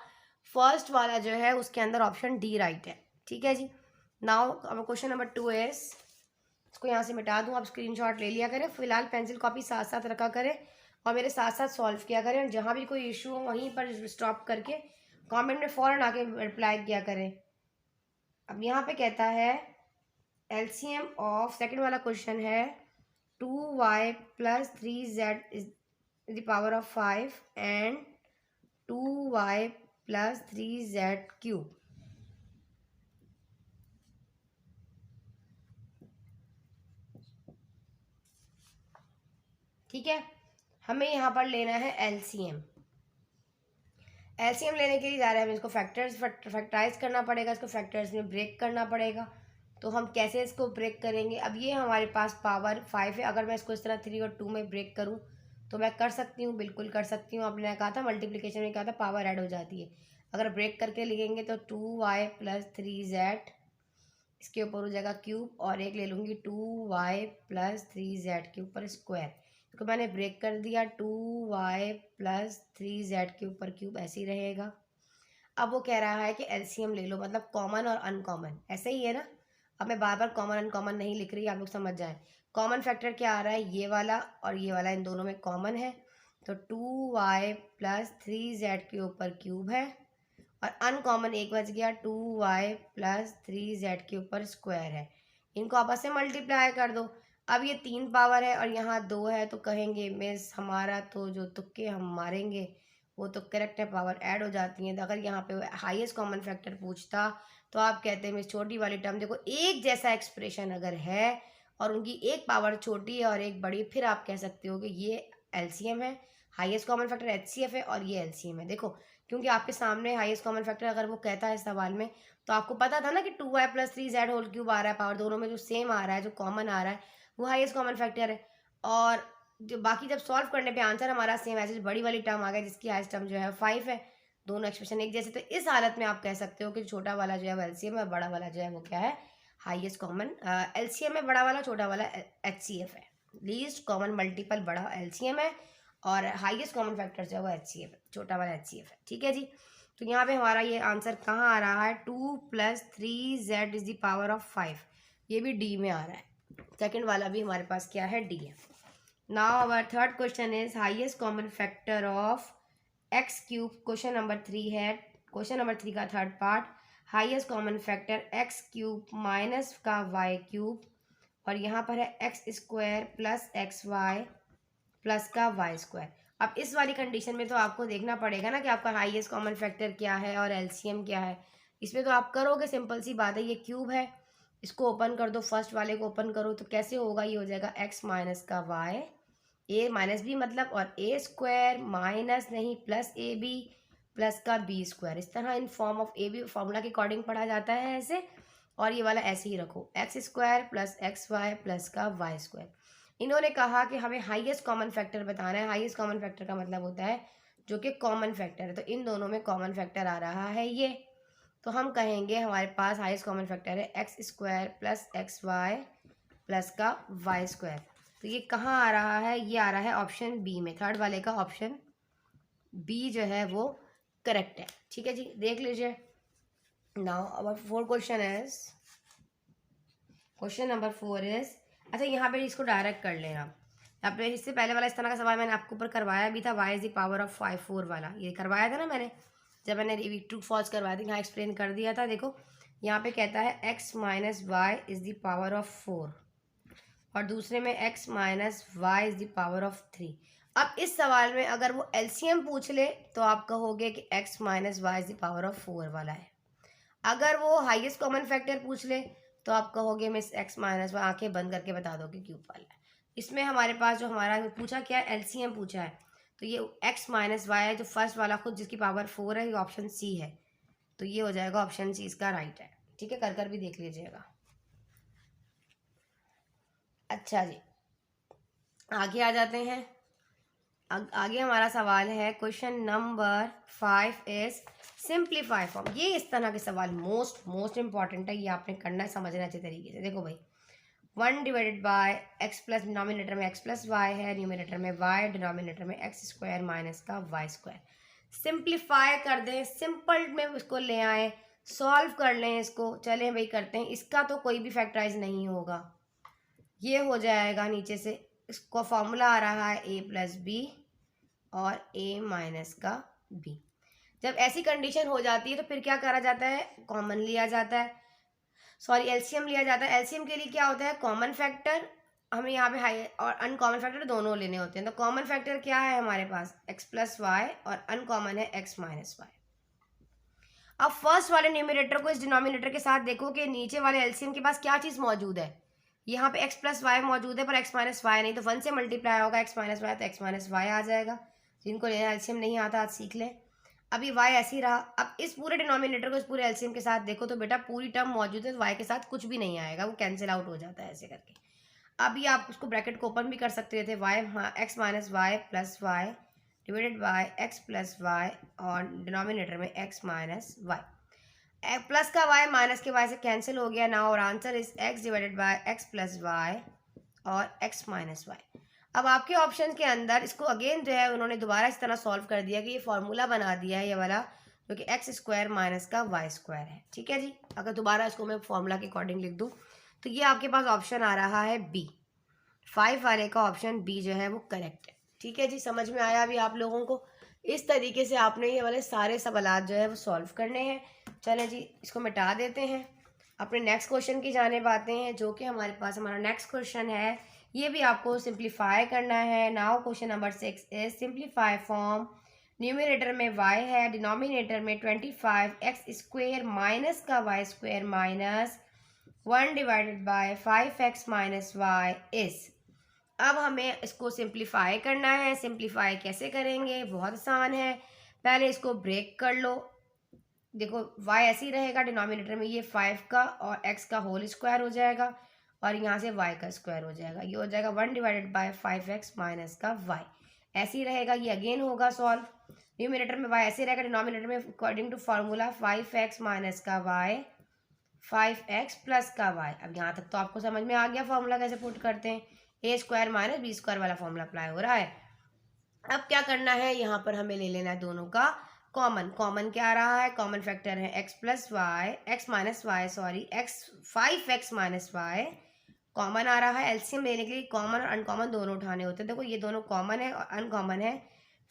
फर्स्ट वाला जो है उसके अंदर ऑप्शन डी राइट है। ठीक है जी, नाउ अब क्वेश्चन नंबर 2 इज, इसको यहाँ से मिटा दूँ, आप स्क्रीनशॉट ले लिया करें। फिलहाल पेंसिल कॉपी साथ साथ रखा करें और मेरे साथ साथ सॉल्व किया करें। जहाँ भी कोई इशू हो वहीं पर स्टॉप करके कमेंट में फ़ौरन आके रिप्लाई किया करें। अब यहाँ पे कहता है एलसीएम ऑफ, सेकंड वाला क्वेश्चन है 2y + 3z⁵ and 2y + 3z³। ठीक है, हमें यहाँ पर लेना है एलसीएम। एलसीएम लेने के लिए जा रहे हैं हमें इसको फैक्टराइज करना पड़ेगा, इसको फैक्टर्स में ब्रेक करना पड़ेगा। तो हम कैसे इसको ब्रेक करेंगे, अब ये हमारे पास पावर 5 है। अगर मैं इसको इस तरह 3 और 2 में ब्रेक करूँ तो मैं कर सकती हूँ, बिल्कुल कर सकती हूँ। आपने कहा था मल्टीप्लिकेशन में कहा था पावर ऐड हो जाती है। अगर ब्रेक करके लिखेंगे तो 2y + 3z, इसके ऊपर हो जाएगा क्यूब, और एक ले लूँगी 2y + 3z के ऊपर स्क्वायर। तो मैंने ब्रेक कर दिया, 2y + 3z के ऊपर क्यूब ऐसे ही रहेगा। अब वो कह रहा है कि एलसीएम ले लो, मतलब कॉमन और अनकॉमन, ऐसे ही है ना। अब मैं बार बार कॉमन अनकॉमन नहीं लिख रही, आप लोग समझ जाएं। कॉमन फैक्टर क्या आ रहा है, ये वाला और ये वाला, इन दोनों में कॉमन है। तो 2y + 3z के ऊपर क्यूब है और अनकॉमन एक बच गया, 2y + 3z के ऊपर स्क्वायर है। इनको आपस में मल्टीप्लाई कर दो। अब ये 3 पावर है और यहाँ 2 है, तो कहेंगे मिस हमारा तो जो तुक्के हम मारेंगे वो तो करेक्ट है, पावर ऐड हो जाती है। तो अगर यहाँ पे हाईएस्ट कॉमन फैक्टर पूछता तो आप कहते हैं मिस छोटी वाली टर्म देखो एक जैसा एक्सप्रेशन अगर है और उनकी एक पावर छोटी है और एक बड़ी, फिर आप कह सकते हो कि ये एलसीएम है, हाईएस्ट कॉमन फैक्टर एचसीएफ है और ये एलसीएम है। देखो क्योंकि आपके सामने हाईएस्ट कॉमन फैक्टर अगर वो कहता है इस सवाल में, तो आपको पता था ना कि 2y + 3z होल क्यूब आ रहा है, पावर दोनों में जो सेम आ रहा है, जो कॉमन आ रहा है वो हाईएस्ट कॉमन फैक्टर है। और जो बाकी जब सॉल्व करने पे आंसर हमारा सेम, ऐसे बड़ी वाली टर्म आ गया जिसकी हाईएस्ट टर्म जो है 5 है, दोनों एक्सप्रेशन एक जैसे। तो इस हालत में आप कह सकते हो कि छोटा वाला जो है वो एलसीएम है, बड़ा वाला जो है वो क्या है, हाईएस्ट कॉमन एलसीएम है, बड़ा वाला, छोटा वाला एचसीएफ है। लीस्ट कॉमन मल्टीपल बड़ा एलसीएम है और हाईएस्ट कॉमन फैक्टर जो है वो एचसीएफ है, छोटा वाला एचसीएफ है। ठीक है जी। तो यहाँ पे हमारा ये आंसर कहाँ आ रहा है, 2 + 3z ⁻⁵ ये भी डी में आ रहा है। सेकंड वाला भी हमारे पास क्या है, डी है। Now our third question is highest common factor of x cube. Question number 3 है, क्वेश्चन नंबर 3 का third part, highest common factor x cube minus का वाई क्यूब और यहाँ पर है x² + xy प्लस का y²। अब इस वाली कंडीशन में तो आपको देखना पड़ेगा ना कि आपका हाईएस्ट कॉमन फैक्टर क्या है और एलसीएम क्या है। इसमें तो आप करोगे, सिंपल सी बात है, ये क्यूब है, इसको ओपन कर दो, फर्स्ट वाले को ओपन करो तो कैसे होगा, ये हो जाएगा x माइनस का y, a माइनस बी मतलब, और a² माइनस नहीं प्लस ए बी प्लस का b²। इस तरह in form of a b formula के अकॉर्डिंग पढ़ा जाता है ऐसे, और ये वाला ऐसे ही रखो, x² + xy प्लस का y²। इन्होंने कहा कि हमें हाईएस्ट कॉमन फैक्टर बताना है। हाईएस्ट कॉमन फैक्टर का मतलब होता है जो कि कॉमन फैक्टर है, तो इन दोनों में कॉमन फैक्टर आ रहा है ये, तो हम कहेंगे हमारे पास हाईएस्ट कॉमन फैक्टर है x² + xy प्लस का y²। तो ये कहाँ आ रहा है, ये आ रहा है ऑप्शन बी में, थर्ड वाले का ऑप्शन बी जो है वो करेक्ट है। ठीक है जी, देख लीजिए। Now our fourth question is, question number 4 is, अच्छा यहाँ पे इसको डायरेक्ट कर लेना। यहाँ पे इससे पहले वाला इस तरह का सवाल मैंने आपके ऊपर करवाया भी था, y ⁻⁵ 4 वाला, ये करवाया था ना मैंने, जब मैंने ट्रू फॉल्स करवाया था, यहाँ एक्सप्लेन कर दिया था। देखो यहाँ पे कहता है x - y ⁻⁴ और दूसरे में x - y ⁻3। अब इस सवाल में अगर वो एलसीएम पूछ ले तो आप कहोगे कि x - y ⁻4 वाला है। अगर वो हाईएस्ट कॉमन फैक्टर पूछ ले तो आप कहोगे मिस x - y, आंखें बंद करके बता दो कि क्यूब वाला है। इसमें हमारे पास जो हमारा पूछा क्या है, एलसीएम पूछा है, तो ये x - y है जो फर्स्ट वाला खुद जिसकी पावर 4 है, ये ऑप्शन सी है, तो ये हो जाएगा ऑप्शन सी इसका राइट है। ठीक है, कर भी देख लीजिएगा। अच्छा जी, आगे आ जाते हैं। आगे हमारा सवाल है question number 5 is simplify form. ये इस तरह के सवाल मोस्ट इंपॉर्टेंट है, ये आपने करना है, समझना अच्छे तरीके से। देखो भाई 1/x + डिनोमिनेटर में x + y है, न्यूमिनेटर में y, डिनोमिनेटर में x² माइनस का y²। सिंप्लीफाई कर दें, सिंपल में उसको ले आए, सॉल्व कर लें इसको। चलें भाई करते हैं, इसका तो कोई भी फैक्टराइज नहीं होगा, ये हो जाएगा नीचे से, इसको फॉर्मूला आ रहा है a + b और a माइनस का b। जब ऐसी कंडीशन हो जाती है तो फिर क्या करा जाता है, कॉमन लिया जाता है, सॉरी एलसीएम लिया जाता है। एलसीएम के लिए क्या होता है, कॉमन फैक्टर हमें यहाँ पे हाई और अनकॉमन फैक्टर दोनों लेने होते हैं। तो कॉमन फैक्टर क्या है हमारे पास, x + y और अनकॉमन है x - y। अब फर्स्ट वाले न्यूमरेटर को इस डिनोमिनेटर के साथ देखो कि नीचे वाले एलसीएम के पास क्या चीज़ मौजूद है, यहाँ पे x + y मौजूद है पर x - y नहीं, तो 1 से मल्टीप्लाई होगा x - y, तो x - y आ जाएगा। जिनको लेना एलसीएम नहीं आता आज सीख ले। अभी y ऐसे ही रहा, अब इस पूरे डिनोमिनेटर को इस पूरे एलसीएम के साथ देखो तो बेटा पूरी टर्म मौजूद है, तो y के साथ कुछ भी नहीं आएगा, वो कैंसिल आउट हो जाता है ऐसे करके। अभी आप उसको ब्रैकेट को ओपन भी कर सकते थे, x - y + y divided bye x + y और डिनोमिनेटर में x - y। प्लस का y माइनस के y से कैंसिल हो गया ना, और answer is x divided by x + y और x - y। अब आपके ऑप्शन के अंदर इसको अगेन जो है उन्होंने दोबारा इस तरह सॉल्व कर दिया कि ये फॉर्मूला बना दिया है ये वाला, जो कि x² माइनस का y² है। ठीक है जी, अगर दोबारा इसको मैं फॉर्मूला के अकॉर्डिंग लिख दूँ तो ये आपके पास ऑप्शन आ रहा है बी, 5 वाले का ऑप्शन बी जो है वो करेक्ट है। ठीक है जी, समझ में आया अभी आप लोगों को। इस तरीके से आपने ये वाले सारे सवालात जो है वो सॉल्व करने हैं। चलें जी, इसको मिटा देते हैं, अपने नेक्स्ट क्वेश्चन की जानिब आते हैं, जो कि हमारे पास हमारा नेक्स्ट क्वेश्चन है, ये भी आपको सिंप्लीफाई करना है। Now question number 6 is simplify form numerator में y है, डिनोमिनेटर में 25x² माइनस का y² minus 1 divided by 5x minus y is. अब हमें इसको सिंप्लीफाई करना है। सिंप्लीफाई कैसे करेंगे? बहुत आसान है। पहले इसको ब्रेक कर लो। देखो y ऐसे ही रहेगा, डिनोमिनेटर में ये 5 का और x का होल स्क्वायर हो जाएगा और यहाँ से y का स्क्वायर हो जाएगा। ये हो जाएगा 1 डिवाइडेड बाय 5x माइनस का y, ऐसे ही रहेगा। ये अगेन होगा सॉल्व। न्यूमिनेटर में y ऐसे रहेगा, डिनोमिनेटर में according to formula 5x minus का y 5x प्लस का y। अब यहाँ तक तो आपको समझ में आ गया फार्मूला कैसे पुट करते हैं। ए स्क्वायर माइनस बी स्क्वायर वाला फार्मूला अप्लाई हो रहा है। अब क्या करना है, यहाँ पर हमें ले लेना है दोनों का कॉमन। कॉमन क्या आ रहा है? कॉमन फैक्टर है x plus Y, X minus Y sorry X 5x minus Y common आ रहा है। एलसीएम लेने के लिए कॉमन और अनकॉमन दोनों उठाने होते हैं। देखो ये दोनों कॉमन है और अनकॉमन है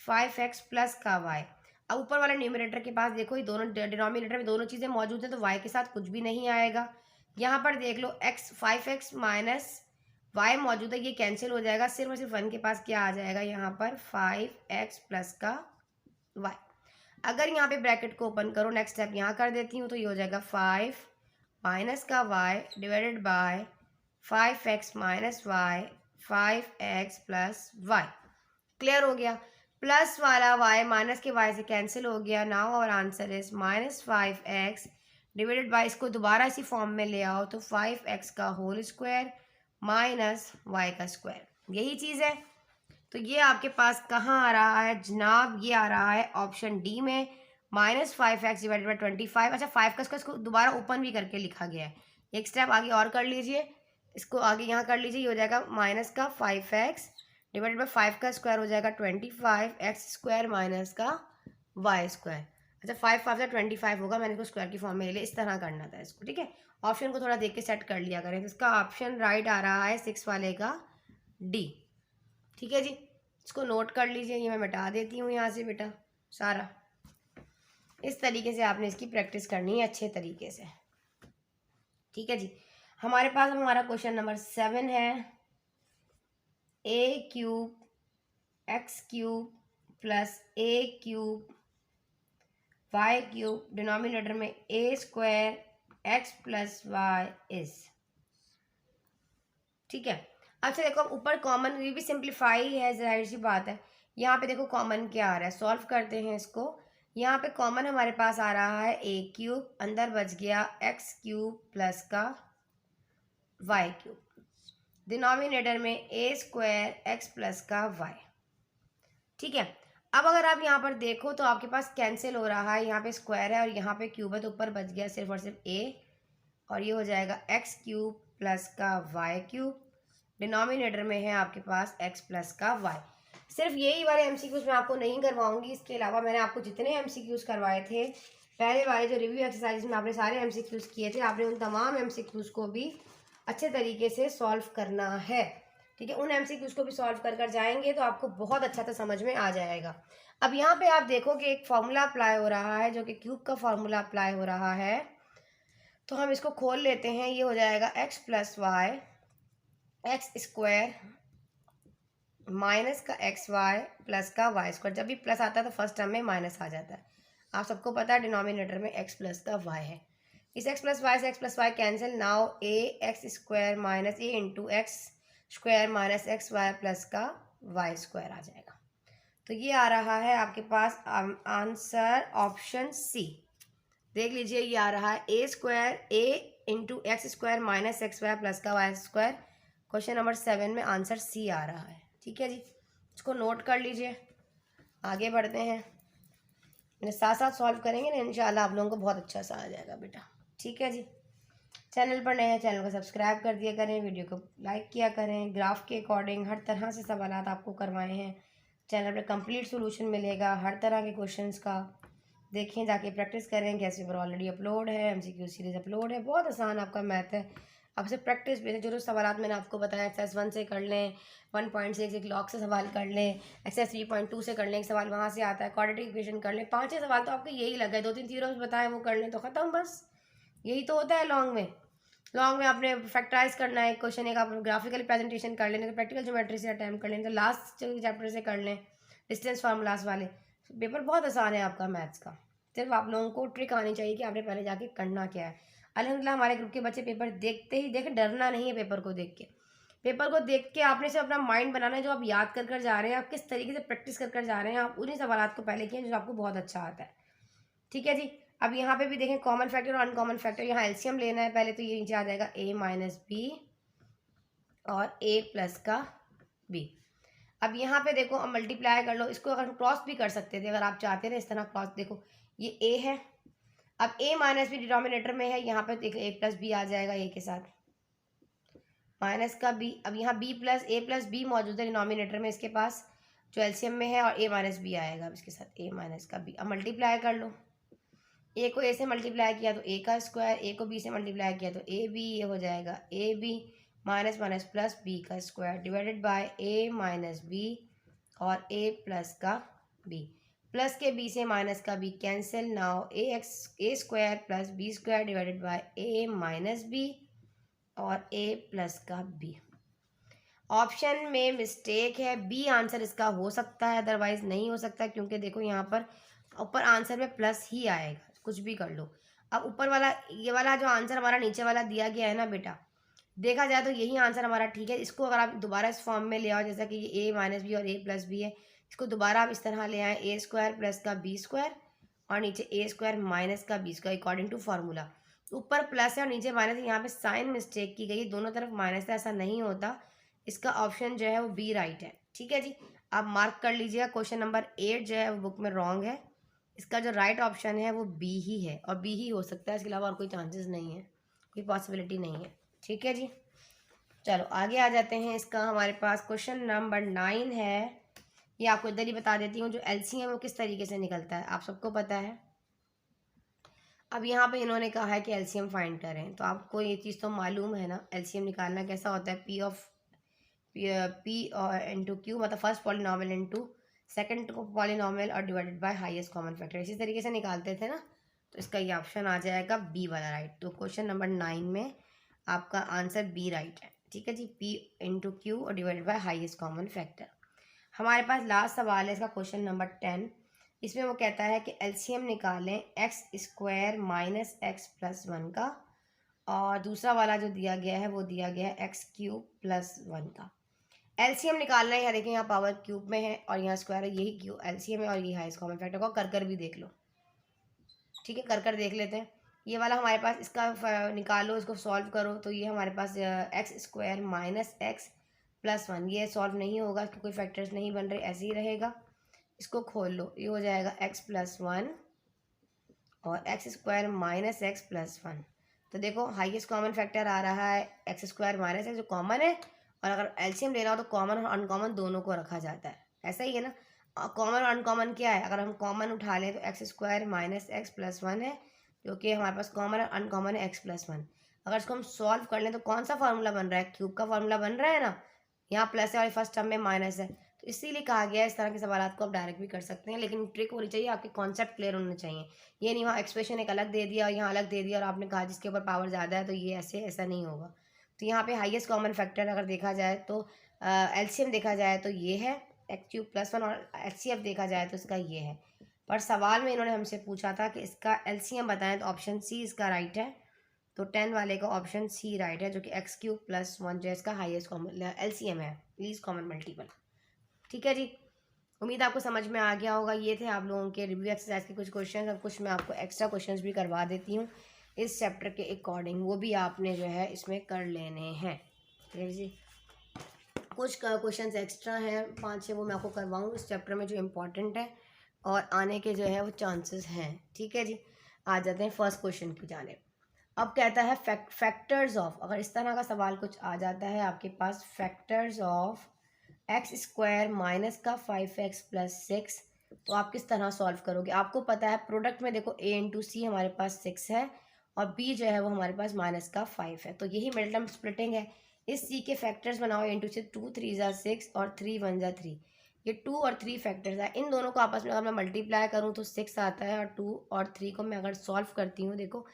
5x प्लस का y। अब ऊपर वाले न्यूमिनेटर के पास देखो ये दोनों डिनोमिनेटर में दोनों चीज़ें मौजूद हैं तो y के साथ कुछ भी नहीं आएगा। यहाँ पर देख लो x 5x माइनस y मौजूद है, ये कैंसिल हो जाएगा। सिर्फ और सिर्फ 1 के पास क्या आ जाएगा यहाँ पर 5x प्लस का y। अगर यहाँ पे ब्रैकेट को ओपन करो, नेक्स्ट स्टेप यहाँ कर देती हूँ तो ये हो जाएगा 5 माइनस का y divided by 5x minus y 5x plus y। Clear हो गया। प्लस वाला y माइनस के y से कैंसिल हो गया। Now our answer is minus 5x divided by, इसको दोबारा इसी फॉर्म में ले आओ तो 5x का होल स्क्वायर माइनस y का स्क्वायर, यही चीज़ है। तो ये आपके पास कहाँ आ रहा है जनाब? ये आ रहा है ऑप्शन डी में, माइनस 5x डिवाइडेड बाई 25। अच्छा 5 का इसको दोबारा ओपन भी करके लिखा गया है। एक स्टेप आगे और कर लीजिए, इसको आगे यहाँ कर लीजिए। ये हो जाएगा माइनस का 5x डिवाइडेड बाई 5 का स्क्वायर हो जाएगा 25x स्क्वायर माइनस का y स्क्वायर। अच्छा 5 5 से 25 होगा, मैंने इसको स्क्वायर की फॉर्म में ले लिया। इस तरह करना था इसको, ठीक है। ऑप्शन को थोड़ा देख के सेट कर लिया करें। तो इसका ऑप्शन राइट आ रहा है 6 वाले का डी, ठीक है जी। इसको नोट कर लीजिए, ये मैं मिटा देती हूँ यहाँ से बेटा सारा। इस तरीके से आपने इसकी प्रैक्टिस करनी है अच्छे तरीके से, ठीक है जी। हमारे पास हमारा क्वेश्चन नंबर 7 है। a³ x³ plus a³ y³ denominator में a² x plus Y is, ठीक है। अच्छा देखो ऊपर कॉमन, ये भी सिंप्लीफाई है, जाहिर सी बात है। यहाँ पे देखो कॉमन क्या आ रहा है, सॉल्व करते हैं इसको। यहाँ पे कॉमन हमारे पास आ रहा है a³, अंदर बच गया x³ प्लस का y³, डिनोमिनेटर में a² x प्लस का y, ठीक है। अब अगर आप यहाँ पर देखो तो आपके पास कैंसिल हो रहा है, यहाँ पे स्क्वायर है और यहाँ पे क्यूब है तो ऊपर बच गया सिर्फ और सिर्फ a, और ये हो जाएगा x³ प्लस का y³। डिनोमिनेटर में है आपके पास x प्लस का y। सिर्फ यही वाले एमसीक्यूज मैं आपको नहीं करवाऊंगी, इसके अलावा मैंने आपको जितने एमसीक्यूज करवाए थे पहले वाले जो रिव्यू एक्सरसाइज में आपने सारे एमसीक्यूज किए थे, आपने उन तमाम एमसीक्यूज को भी अच्छे तरीके से सॉल्व करना है, ठीक है। उन एमसीक्यूज को भी सॉल्व कर जाएंगे तो आपको बहुत अच्छा से समझ में आ जाएगा। अब यहाँ पे आप देखो कि एक फार्मूला अप्लाई हो रहा है जो कि क्यूब का फार्मूला अप्लाई हो रहा है, तो हम इसको खोल लेते हैं। ये हो जाएगा x plus Y x square minus का xy प्लस का y स्क्वायर। जब भी प्लस आता है तो फर्स्ट टर्म में माइनस आ जाता है, आप सबको पता है। डिनोमिनेटर में x प्लस का y है, इस x प्लस वाई से x plus y cancel. Now a x square minus a into x square minus x y plus का y स्क्वायर आ जाएगा। तो ये आ रहा है आपके पास आंसर ऑप्शन सी। देख लीजिए ये आ रहा है a square a into x square minus x y plus का y स्क्वायर। क्वेश्चन नंबर 7 में आंसर सी आ रहा है, ठीक है जी। इसको नोट कर लीजिए, आगे बढ़ते हैं। साथ साथ सॉल्व करेंगे ना, इंशाल्लाह आप लोगों को बहुत अच्छा सा आ जाएगा बेटा, ठीक है जी। चैनल पर नए हैं, चैनल को सब्सक्राइब कर दिया करें, वीडियो को लाइक किया करें। ग्राफ के अकॉर्डिंग हर तरह से सवाल आपको करवाए हैं, चैनल पर कंप्लीट सोल्यूशन मिलेगा हर तरह के क्वेश्चंस का। देखें, जाके प्रैक्टिस करें। गैस पेपर ऑलरेडी अपलोड है, MCQ सीरीज अपलोड है, बहुत आसान आपका मैथ है। अब से प्रैक्टिस बेस जो सवाल मैंने आपको बताया, एक्सरसाइज 1 से कर लें, 1.6 एक लॉग से सवाल कर लें, एक्सरसाइज 3.2 से कर लें, एक सवाल वहाँ से आता है, क्वाड्रेटिक इक्वेशन कर लें। 5-6 सवाल तो आपको यही लगा है, 2-3 थ्योरम्स बताए वो कर लें तो ख़त्म, बस यही तो होता है लॉन्ग में। लॉन्ग में आपने फैक्टराइज करना है क्वेश्चन, एक आप ग्राफिकल प्रेजेंटेशन कर लें, तो प्रैक्टिकल ज्योमेट्री से अटैम्प्ट कर लें, तो लास्ट चैप्टर से कर लें डिस्टेंस फार्मूलाज वाले। पेपर बहुत आसान है आपका मैथ्स का, सिर्फ आप लोगों को ट्रिक आनी चाहिए कि आपने पहले जाके करना क्या है। अल्हम्दुलिल्लाह हमारे ग्रुप के बच्चे पेपर देखते ही देखें, डरना नहीं है पेपर को देख के। पेपर को देख के आपने सिर्फ अपना माइंड बनाना है, जो आप याद कर कर जा रहे हैं, आप किस तरीके से प्रैक्टिस कर कर जा रहे हैं, आप उन्हीं सवालात को पहले किए जो आपको बहुत अच्छा आता है। ठीक है जी। अब यहाँ पे भी देखें कॉमन फैक्टर और अनकॉमन फैक्टर, यहाँ एलसीएम लेना है पहले, तो ये नीचे आ जाएगा a माइनस बी और a प्लस का b। अब यहाँ पे देखो, अब मल्टीप्लाई कर लो, इसको अगर हम क्रॉस भी कर सकते थे अगर आप चाहते थे इस तरह क्रॉस। देखो ये a है, अब a माइनस बी डिनोमिनेटर में है, यहाँ पे देखो a प्लस बी आ जाएगा a के साथ माइनस का b। अब यहाँ a प्लस बी मौजूद है डिनोमिनेटर में इसके पास जो एलसीएम में है, और a माइनस बी आएगा अब इसके साथ a माइनस का b। अब मल्टीप्लाई कर लो, ए को ए से मल्टीप्लाई किया तो ए का स्क्वायर, ए को बी से मल्टीप्लाई किया तो ए बी, ये हो जाएगा A B minus minus plus B का square divided by A minus B और ए प्लस का बी। प्लस के बी से माइनस का B cancel, now A square plus B square divided by A minus B और ए प्लस का बी। ऑप्शन में मिस्टेक है, बी आंसर इसका हो सकता है, अदरवाइज नहीं हो सकता, क्योंकि देखो यहाँ पर ऊपर आंसर में प्लस ही आएगा, कुछ भी कर लो। अब ऊपर वाला ये वाला जो आंसर हमारा नीचे वाला दिया गया है ना बेटा, देखा जाए तो यही आंसर हमारा ठीक है। इसको अगर आप दोबारा इस फॉर्म में ले आओ, जैसा कि ये ए माइनस बी और ए प्लस बी है, इसको दोबारा आप इस तरह ले आए, ए स्क्वायर प्लस का बी स्क्वायर और नीचे ए स्क्वायर माइनस का b square according to formula. ऊपर प्लस है और नीचे माइनस है, यहाँ पे साइन मिस्टेक की गई, दोनों तरफ माइनस है, ऐसा नहीं होता। इसका ऑप्शन जो है वो बी राइट है। ठीक है जी, आप मार्क कर लीजिएगा, क्वेश्चन नंबर 8 जो है वो बुक में रॉन्ग है। इसका जो राइट ऑप्शन है वो बी ही है, और बी ही हो सकता है, इसके अलावा और कोई चांसेस नहीं है, कोई पॉसिबिलिटी नहीं है। ठीक है जी, चलो आगे आ जाते हैं। इसका हमारे पास क्वेश्चन नंबर 9 है, ये आपको इधर ही बता देती हूँ, जो एलसीएम वो किस तरीके से निकलता है आप सबको पता है। अब यहाँ पे इन्होंने कहा है कि एलसीएम फाइंड करें, तो आपको ये चीज़ तो मालूम है ना, एलसीएम निकालना कैसा होता है, पी इंटू क्यू, मतलब first polynomial into second polynomial और divided by highest common factor, इसी तरीके से निकालते थे ना। तो इसका ये ऑप्शन आ जाएगा बी वाला राइट। तो क्वेश्चन नंबर 9 में आपका आंसर बी राइट है। ठीक है जी, पी इंटू क्यू और divided by highest common factor. हमारे पास लास्ट सवाल है इसका, क्वेश्चन नंबर 10। इसमें वो कहता है कि एलसीएम निकालें x square minus X plus 1 का, और दूसरा वाला जो दिया गया है वो दिया गया है एक्स क्यूब प्लस 1 का। एलसीएम निकालना है, देखिए यहाँ पावर क्यूब में है और यहाँ स्क्वायर है, यही क्यू एलसीएम है और ये हाईएस्ट कॉमन फैक्टर को कर भी देख लो। ठीक है, कर देख लेते हैं। ये वाला हमारे पास, इसका निकालो, इसको सॉल्व करो, तो ये हमारे पास X square minus X plus 1, ये सॉल्व नहीं होगा, इसके कोई फैक्टर्स नहीं बन रहे, ऐसे ही रहेगा। इसको खोल लो, ये हो जाएगा एक्स प्लस 1 और x square minus X plus 1। तो देखो हाईएस्ट कॉमन फैक्टर आ रहा है एक्स स्क्वायर माइनस एक्स, जो कॉमन है, और अगर एलसीएम लेना हो तो कॉमन और अनकॉमन दोनों को रखा जाता है, ऐसा ही है ना। कॉमन और अनकॉमन क्या है, अगर हम कॉमन उठा लें तो x square minus X plus 1 है, जो कि हमारे पास कॉमन और अनकॉमन है एक्स प्लस 1। अगर इसको हम सॉल्व कर लें तो कौन सा फार्मूला बन रहा है, क्यूब का फार्मूला बन रहा है ना, यहाँ प्लस है और फर्स्ट टर्म में माइनस है, तो इसीलिए कहा गया है इस तरह के सवाल को आप डायरेक्ट भी कर सकते हैं, लेकिन ट्रिक होनी चाहिए, आपके कॉन्सेप्ट क्लियर होने चाहिए। ये नहीं वहाँ एक्सप्रेशन एक अलग दे दिया और यहाँ अलग दे दिया और आपने कहा जिसके ऊपर पावर ज़्यादा है तो ये ऐसा नहीं होगा। तो यहाँ पे हाईएस्ट कॉमन फैक्टर अगर देखा जाए तो एलसीएम देखा जाए तो ये है एक्स क्यूब प्लस 1, और एचसीएफ देखा जाए तो इसका ये है। पर सवाल में इन्होंने हमसे पूछा था कि इसका एलसीएम बताएं, तो ऑप्शन सी इसका राइट है। तो 10 वाले का ऑप्शन सी राइट है, जो कि एक्स क्यूब प्लस 1 जो है इसका हाईएस्ट कॉमन एलसीएम है, लीस्ट कॉमन मल्टीपल। ठीक है जी, उम्मीद आपको समझ में आ गया होगा। ये थे आप लोगों के रिव्यू एक्सरसाइज के कुछ क्वेश्चन, और कुछ मैं आपको एक्स्ट्रा क्वेश्चन भी करवा देती हूँ इस चैप्टर के अकॉर्डिंग, वो भी आपने जो है इसमें कर लेने हैं। ठीक है जी, कुछ क्वेश्चंस एक्स्ट्रा हैं 5-6, वो मैं आपको करवाऊँ इस चैप्टर में जो इम्पोर्टेंट है और आने के जो है वो चांसेस हैं। ठीक है जी, आ जाते हैं फर्स्ट क्वेश्चन की जाने। अब कहता है फैक्टर्स ऑफ, अगर इस तरह का सवाल कुछ आ जाता है आपके पास, factors of x square minus का 5x प्लस 6, तो आप किस तरह सॉल्व करोगे। आपको पता है प्रोडक्ट में देखो a इंटू सी हमारे पास 6 है और b जो है वो हमारे पास माइनस का 5 है, तो यही मिडिल टर्म स्प्लिटिंग है। इस c के फैक्टर्स बनाओ, इंटू से 2 3 ज़ा 6 और 3 1 ज़ा 3, ये 2 और 3 फैक्टर्स है। इन दोनों को आपस में अगर मैं मल्टीप्लाई करूँ तो 6 आता है, और 2 और 3 को मैं अगर सॉल्व करती हूँ, देखो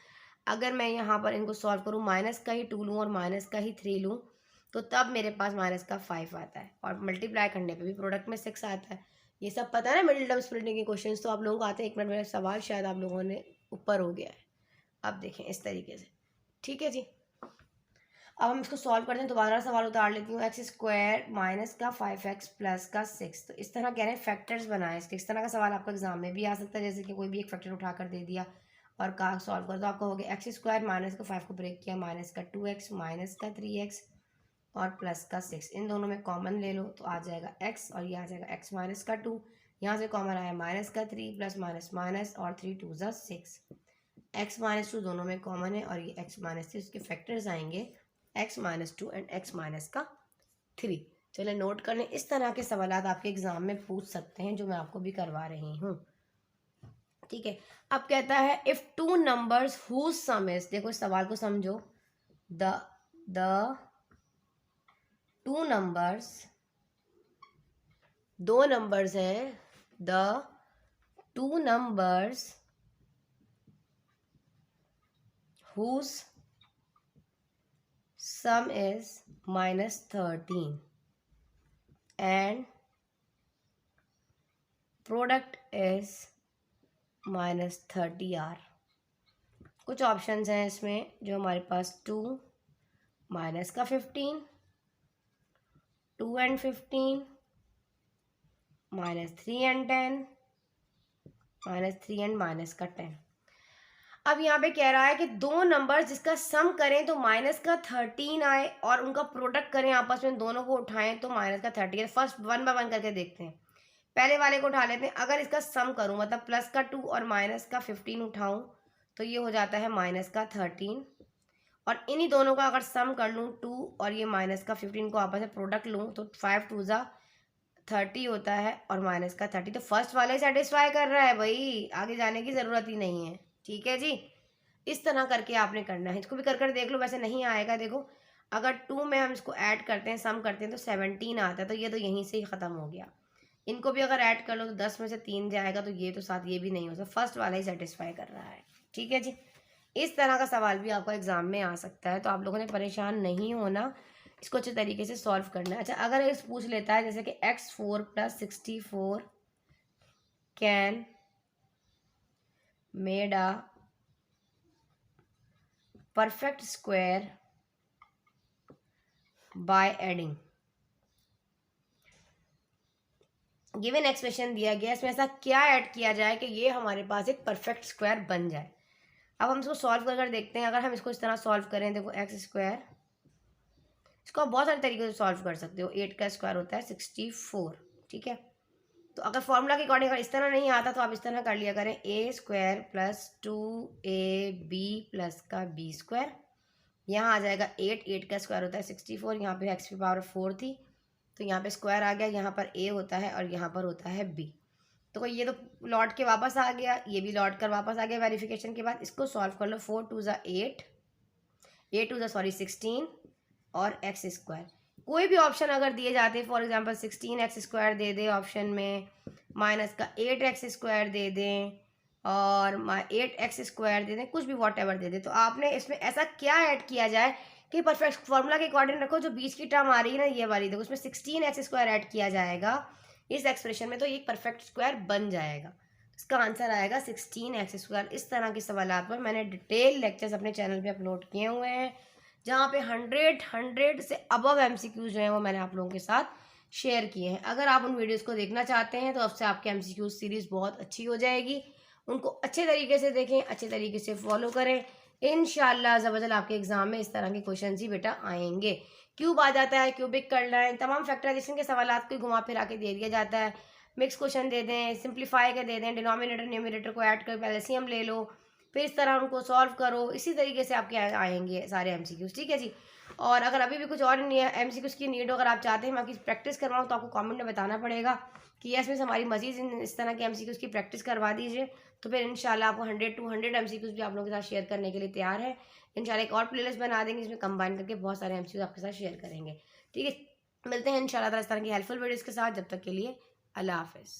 अगर मैं यहाँ पर इनको सॉल्व करूँ, माइनस का ही 2 लूँ और माइनस का ही 3 लूँ, तो तब मेरे पास माइनस का 5 आता है, और मल्टीप्लाई करने पे भी प्रोडक्ट में 6 आता है। ये सब पता है ना मिडिल टर्म स्प्लिटिंग के क्वेश्चंस, तो आप लोगों को आते हैं। 1 मिनट मेरा सवाल शायद आप लोगों ने ऊपर हो गया है। अब देखें इस तरीके से, ठीक है जी। अब हम इसको सॉल्व करते हैं। दोबारा सवाल उतार लेती हूँ। एक्स स्क्वायर माइनस का 5x प्लस का 6, तो इस तरह कह रहे हैं फैक्टर्स बनाए इसके। इस तरह का सवाल आपका एग्जाम में भी आ सकता है, जैसे कि कोई भी एक फैक्टर उठा कर दे दिया और कहा सॉल्व कर, तो आपका हो गया एक्स स्क्वायर माइनस का 5 को ब्रेक किया, माइनस का 2x माइनस का 3x और प्लस का 6। इन दोनों में कॉमन ले लो तो आ जाएगा x और ये आ जाएगा x माइनस का 2। यहाँ से कॉमन आया माइनस का 3 प्लस माइनस माइनस और 3 2 ज़ा 6। x माइनस 2 दोनों में कॉमन है और ये x माइनस 3, उसके फैक्टर्स आएंगे x minus 2 and x minus का 3। चलिए नोट कर लें। इस तरह के सवाल आपके एग्जाम में पूछ सकते हैं, जो मैं आपको भी करवा रही हूँ, ठीक है। अब कहता है if two numbers whose sum is, देखो इस सवाल को समझो, द टू नंबर्स, दो नंबर्स हैं, the two numbers whose sum is minus 13 and product is minus 30R। कुछ ऑप्शंस हैं इसमें जो हमारे पास 2 माइनस का 15, 2 and 15, minus 3 and 10, minus 3 and minus का 10। अब यहाँ पे कह रहा है कि दो नंबर जिसका सम करें तो माइनस का 13 आए और उनका प्रोडक्ट करें आपस में, दोनों को उठाएं तो माइनस का 30 है। फर्स्ट 1 बाय 1 करके देखते हैं। पहले वाले को उठा लेते हैं। अगर इसका सम करूं, मतलब प्लस का 2 और माइनस का 15 उठाऊं, तो ये हो जाता है माइनस का 13। और इन्हीं दोनों का अगर सम कर लूँ 2 और ये माइनस का 15 को आपस में प्रोडक्ट लूँ, तो 5 2 ज़ा 30 होता है और माइनस का 30। तो फर्स्ट वाला ही सेटिस्फाई कर रहा है भाई, आगे जाने की ज़रूरत ही नहीं है, ठीक है जी। इस तरह करके आपने करना है। इसको भी कर देख लो, वैसे नहीं आएगा। देखो अगर 2 में हम इसको ऐड करते हैं, सम करते हैं, तो 17 आता है, तो ये तो यहीं से ही ख़त्म हो गया। इनको भी अगर ऐड कर लो तो 10 में से 3 जाएगा, तो ये तो साथ ये भी नहीं हो सकता। फर्स्ट वाला ही सेटिस्फाई कर रहा है, ठीक है जी। इस तरह का सवाल भी आपको एग्जाम में आ सकता है, तो आप लोगों ने परेशान नहीं होना, इसको अच्छे तरीके से सॉल्व करना है। अच्छा, अगर इस पूछ लेता है जैसे कि x4 + 64 can made a perfect square by adding, given expression दिया गया, इसमें ऐसा क्या ऐड किया जाए कि ये हमारे पास एक परफेक्ट स्क्वायर बन जाए। अब हम इसको सॉल्व कर देखते हैं। अगर हम इसको इस तरह सॉल्व करें, देखो एक्स स्क्वायर, इसको आप बहुत सारे तरीके से सॉल्व कर सकते हो। 8 का स्क्वायर होता है 64, ठीक है। तो अगर फॉर्मूला के अकॉर्डिंग अगर इस तरह नहीं आता तो आप इस तरह कर लिया करें, a² + 2ab प्लस का b²। यहाँ आ जाएगा 8 का स्क्वायर होता है 64, यहाँ पे x की पावर 4 थी, तो यहाँ पे स्क्वायर आ गया, यहाँ पर a होता है और यहाँ पर होता है b। तो ये तो लौट के वापस आ गया, ये भी लौट कर वापस आ गया वेरिफिकेशन के बाद। इसको सॉल्व कर लो। 4 2 ज़ा 8, 16 और x²। कोई भी ऑप्शन अगर दिए जाते, for example 16x² they they option में, माइनस का 8x² दे दें और 8x² दे दें, कुछ भी वॉट एवर दे दें, तो आपने इसमें ऐसा क्या ऐड किया जाए कि परफेक्ट फॉर्मूला के अकॉर्डिंग रखो। जो बीच की टर्म आ रही है ना, ये वाली, देखो उसमें 16x² ऐड किया जाएगा इस एक्सप्रेशन में, तो एक परफेक्ट स्क्वायर बन जाएगा। इसका आंसर आएगा 16x²। इस तरह के सवाल पर मैंने डिटेल लेक्चर्स अपने चैनल पे अपलोड किए हुए हैं, जहाँ पे 100 से अबव MCQs जो हैं वो मैंने आप लोगों के साथ शेयर किए हैं। अगर आप उन वीडियोस को देखना चाहते हैं तो अब से आपके MCQ सीरीज़ बहुत अच्छी हो जाएगी। उनको अच्छे तरीके से देखें, अच्छे तरीके से फॉलो करें। इंशाल्लाह ज़बरदस्त आपके एग्जाम में इस तरह के क्वेश्चन ही बेटा आएंगे। क्यूब आ जाता है, क्यूबिक करना है, तमाम फैक्टराइजेशन के सवाल को घुमा फिरा के दे दिया जाता है। मिक्स क्वेश्चन दे दें, सिंप्लीफाई के दे दें, डिनोमिनेटर न्यूमरेटर को ऐड कर एलसीएम ले लो, फिर इस तरह उनको सॉल्व करो। इसी तरीके से आपके आएंगे सारे MCQs, ठीक है जी। और अगर अभी भी कुछ और MCQs की नीड हो, अगर आप चाहते हैं मैं आपकी प्रैक्टिस करवाऊँ, तो आपको कमेंट में बताना पड़ेगा कि यस मिस हमारी मजीद इस तरह के MCQs की प्रैक्टिस करवा दीजिए। तो फिर इंशाल्लाह आपको 100 to 100 MCQs भी आप लोगों के साथ शेयर करने के लिए तैयार है। इंशाल्लाह एक और प्लेलिस्ट बना देंगे, इसमें कंबाइन करके बहुत सारे MCQs आपके साथ शेयर करेंगे, ठीक है। मिलते हैं इंशाल्लाह इस तरह की हेल्पफुल वीडियोज़ के साथ। जब तक के लिए अल्लाह हाफिज़।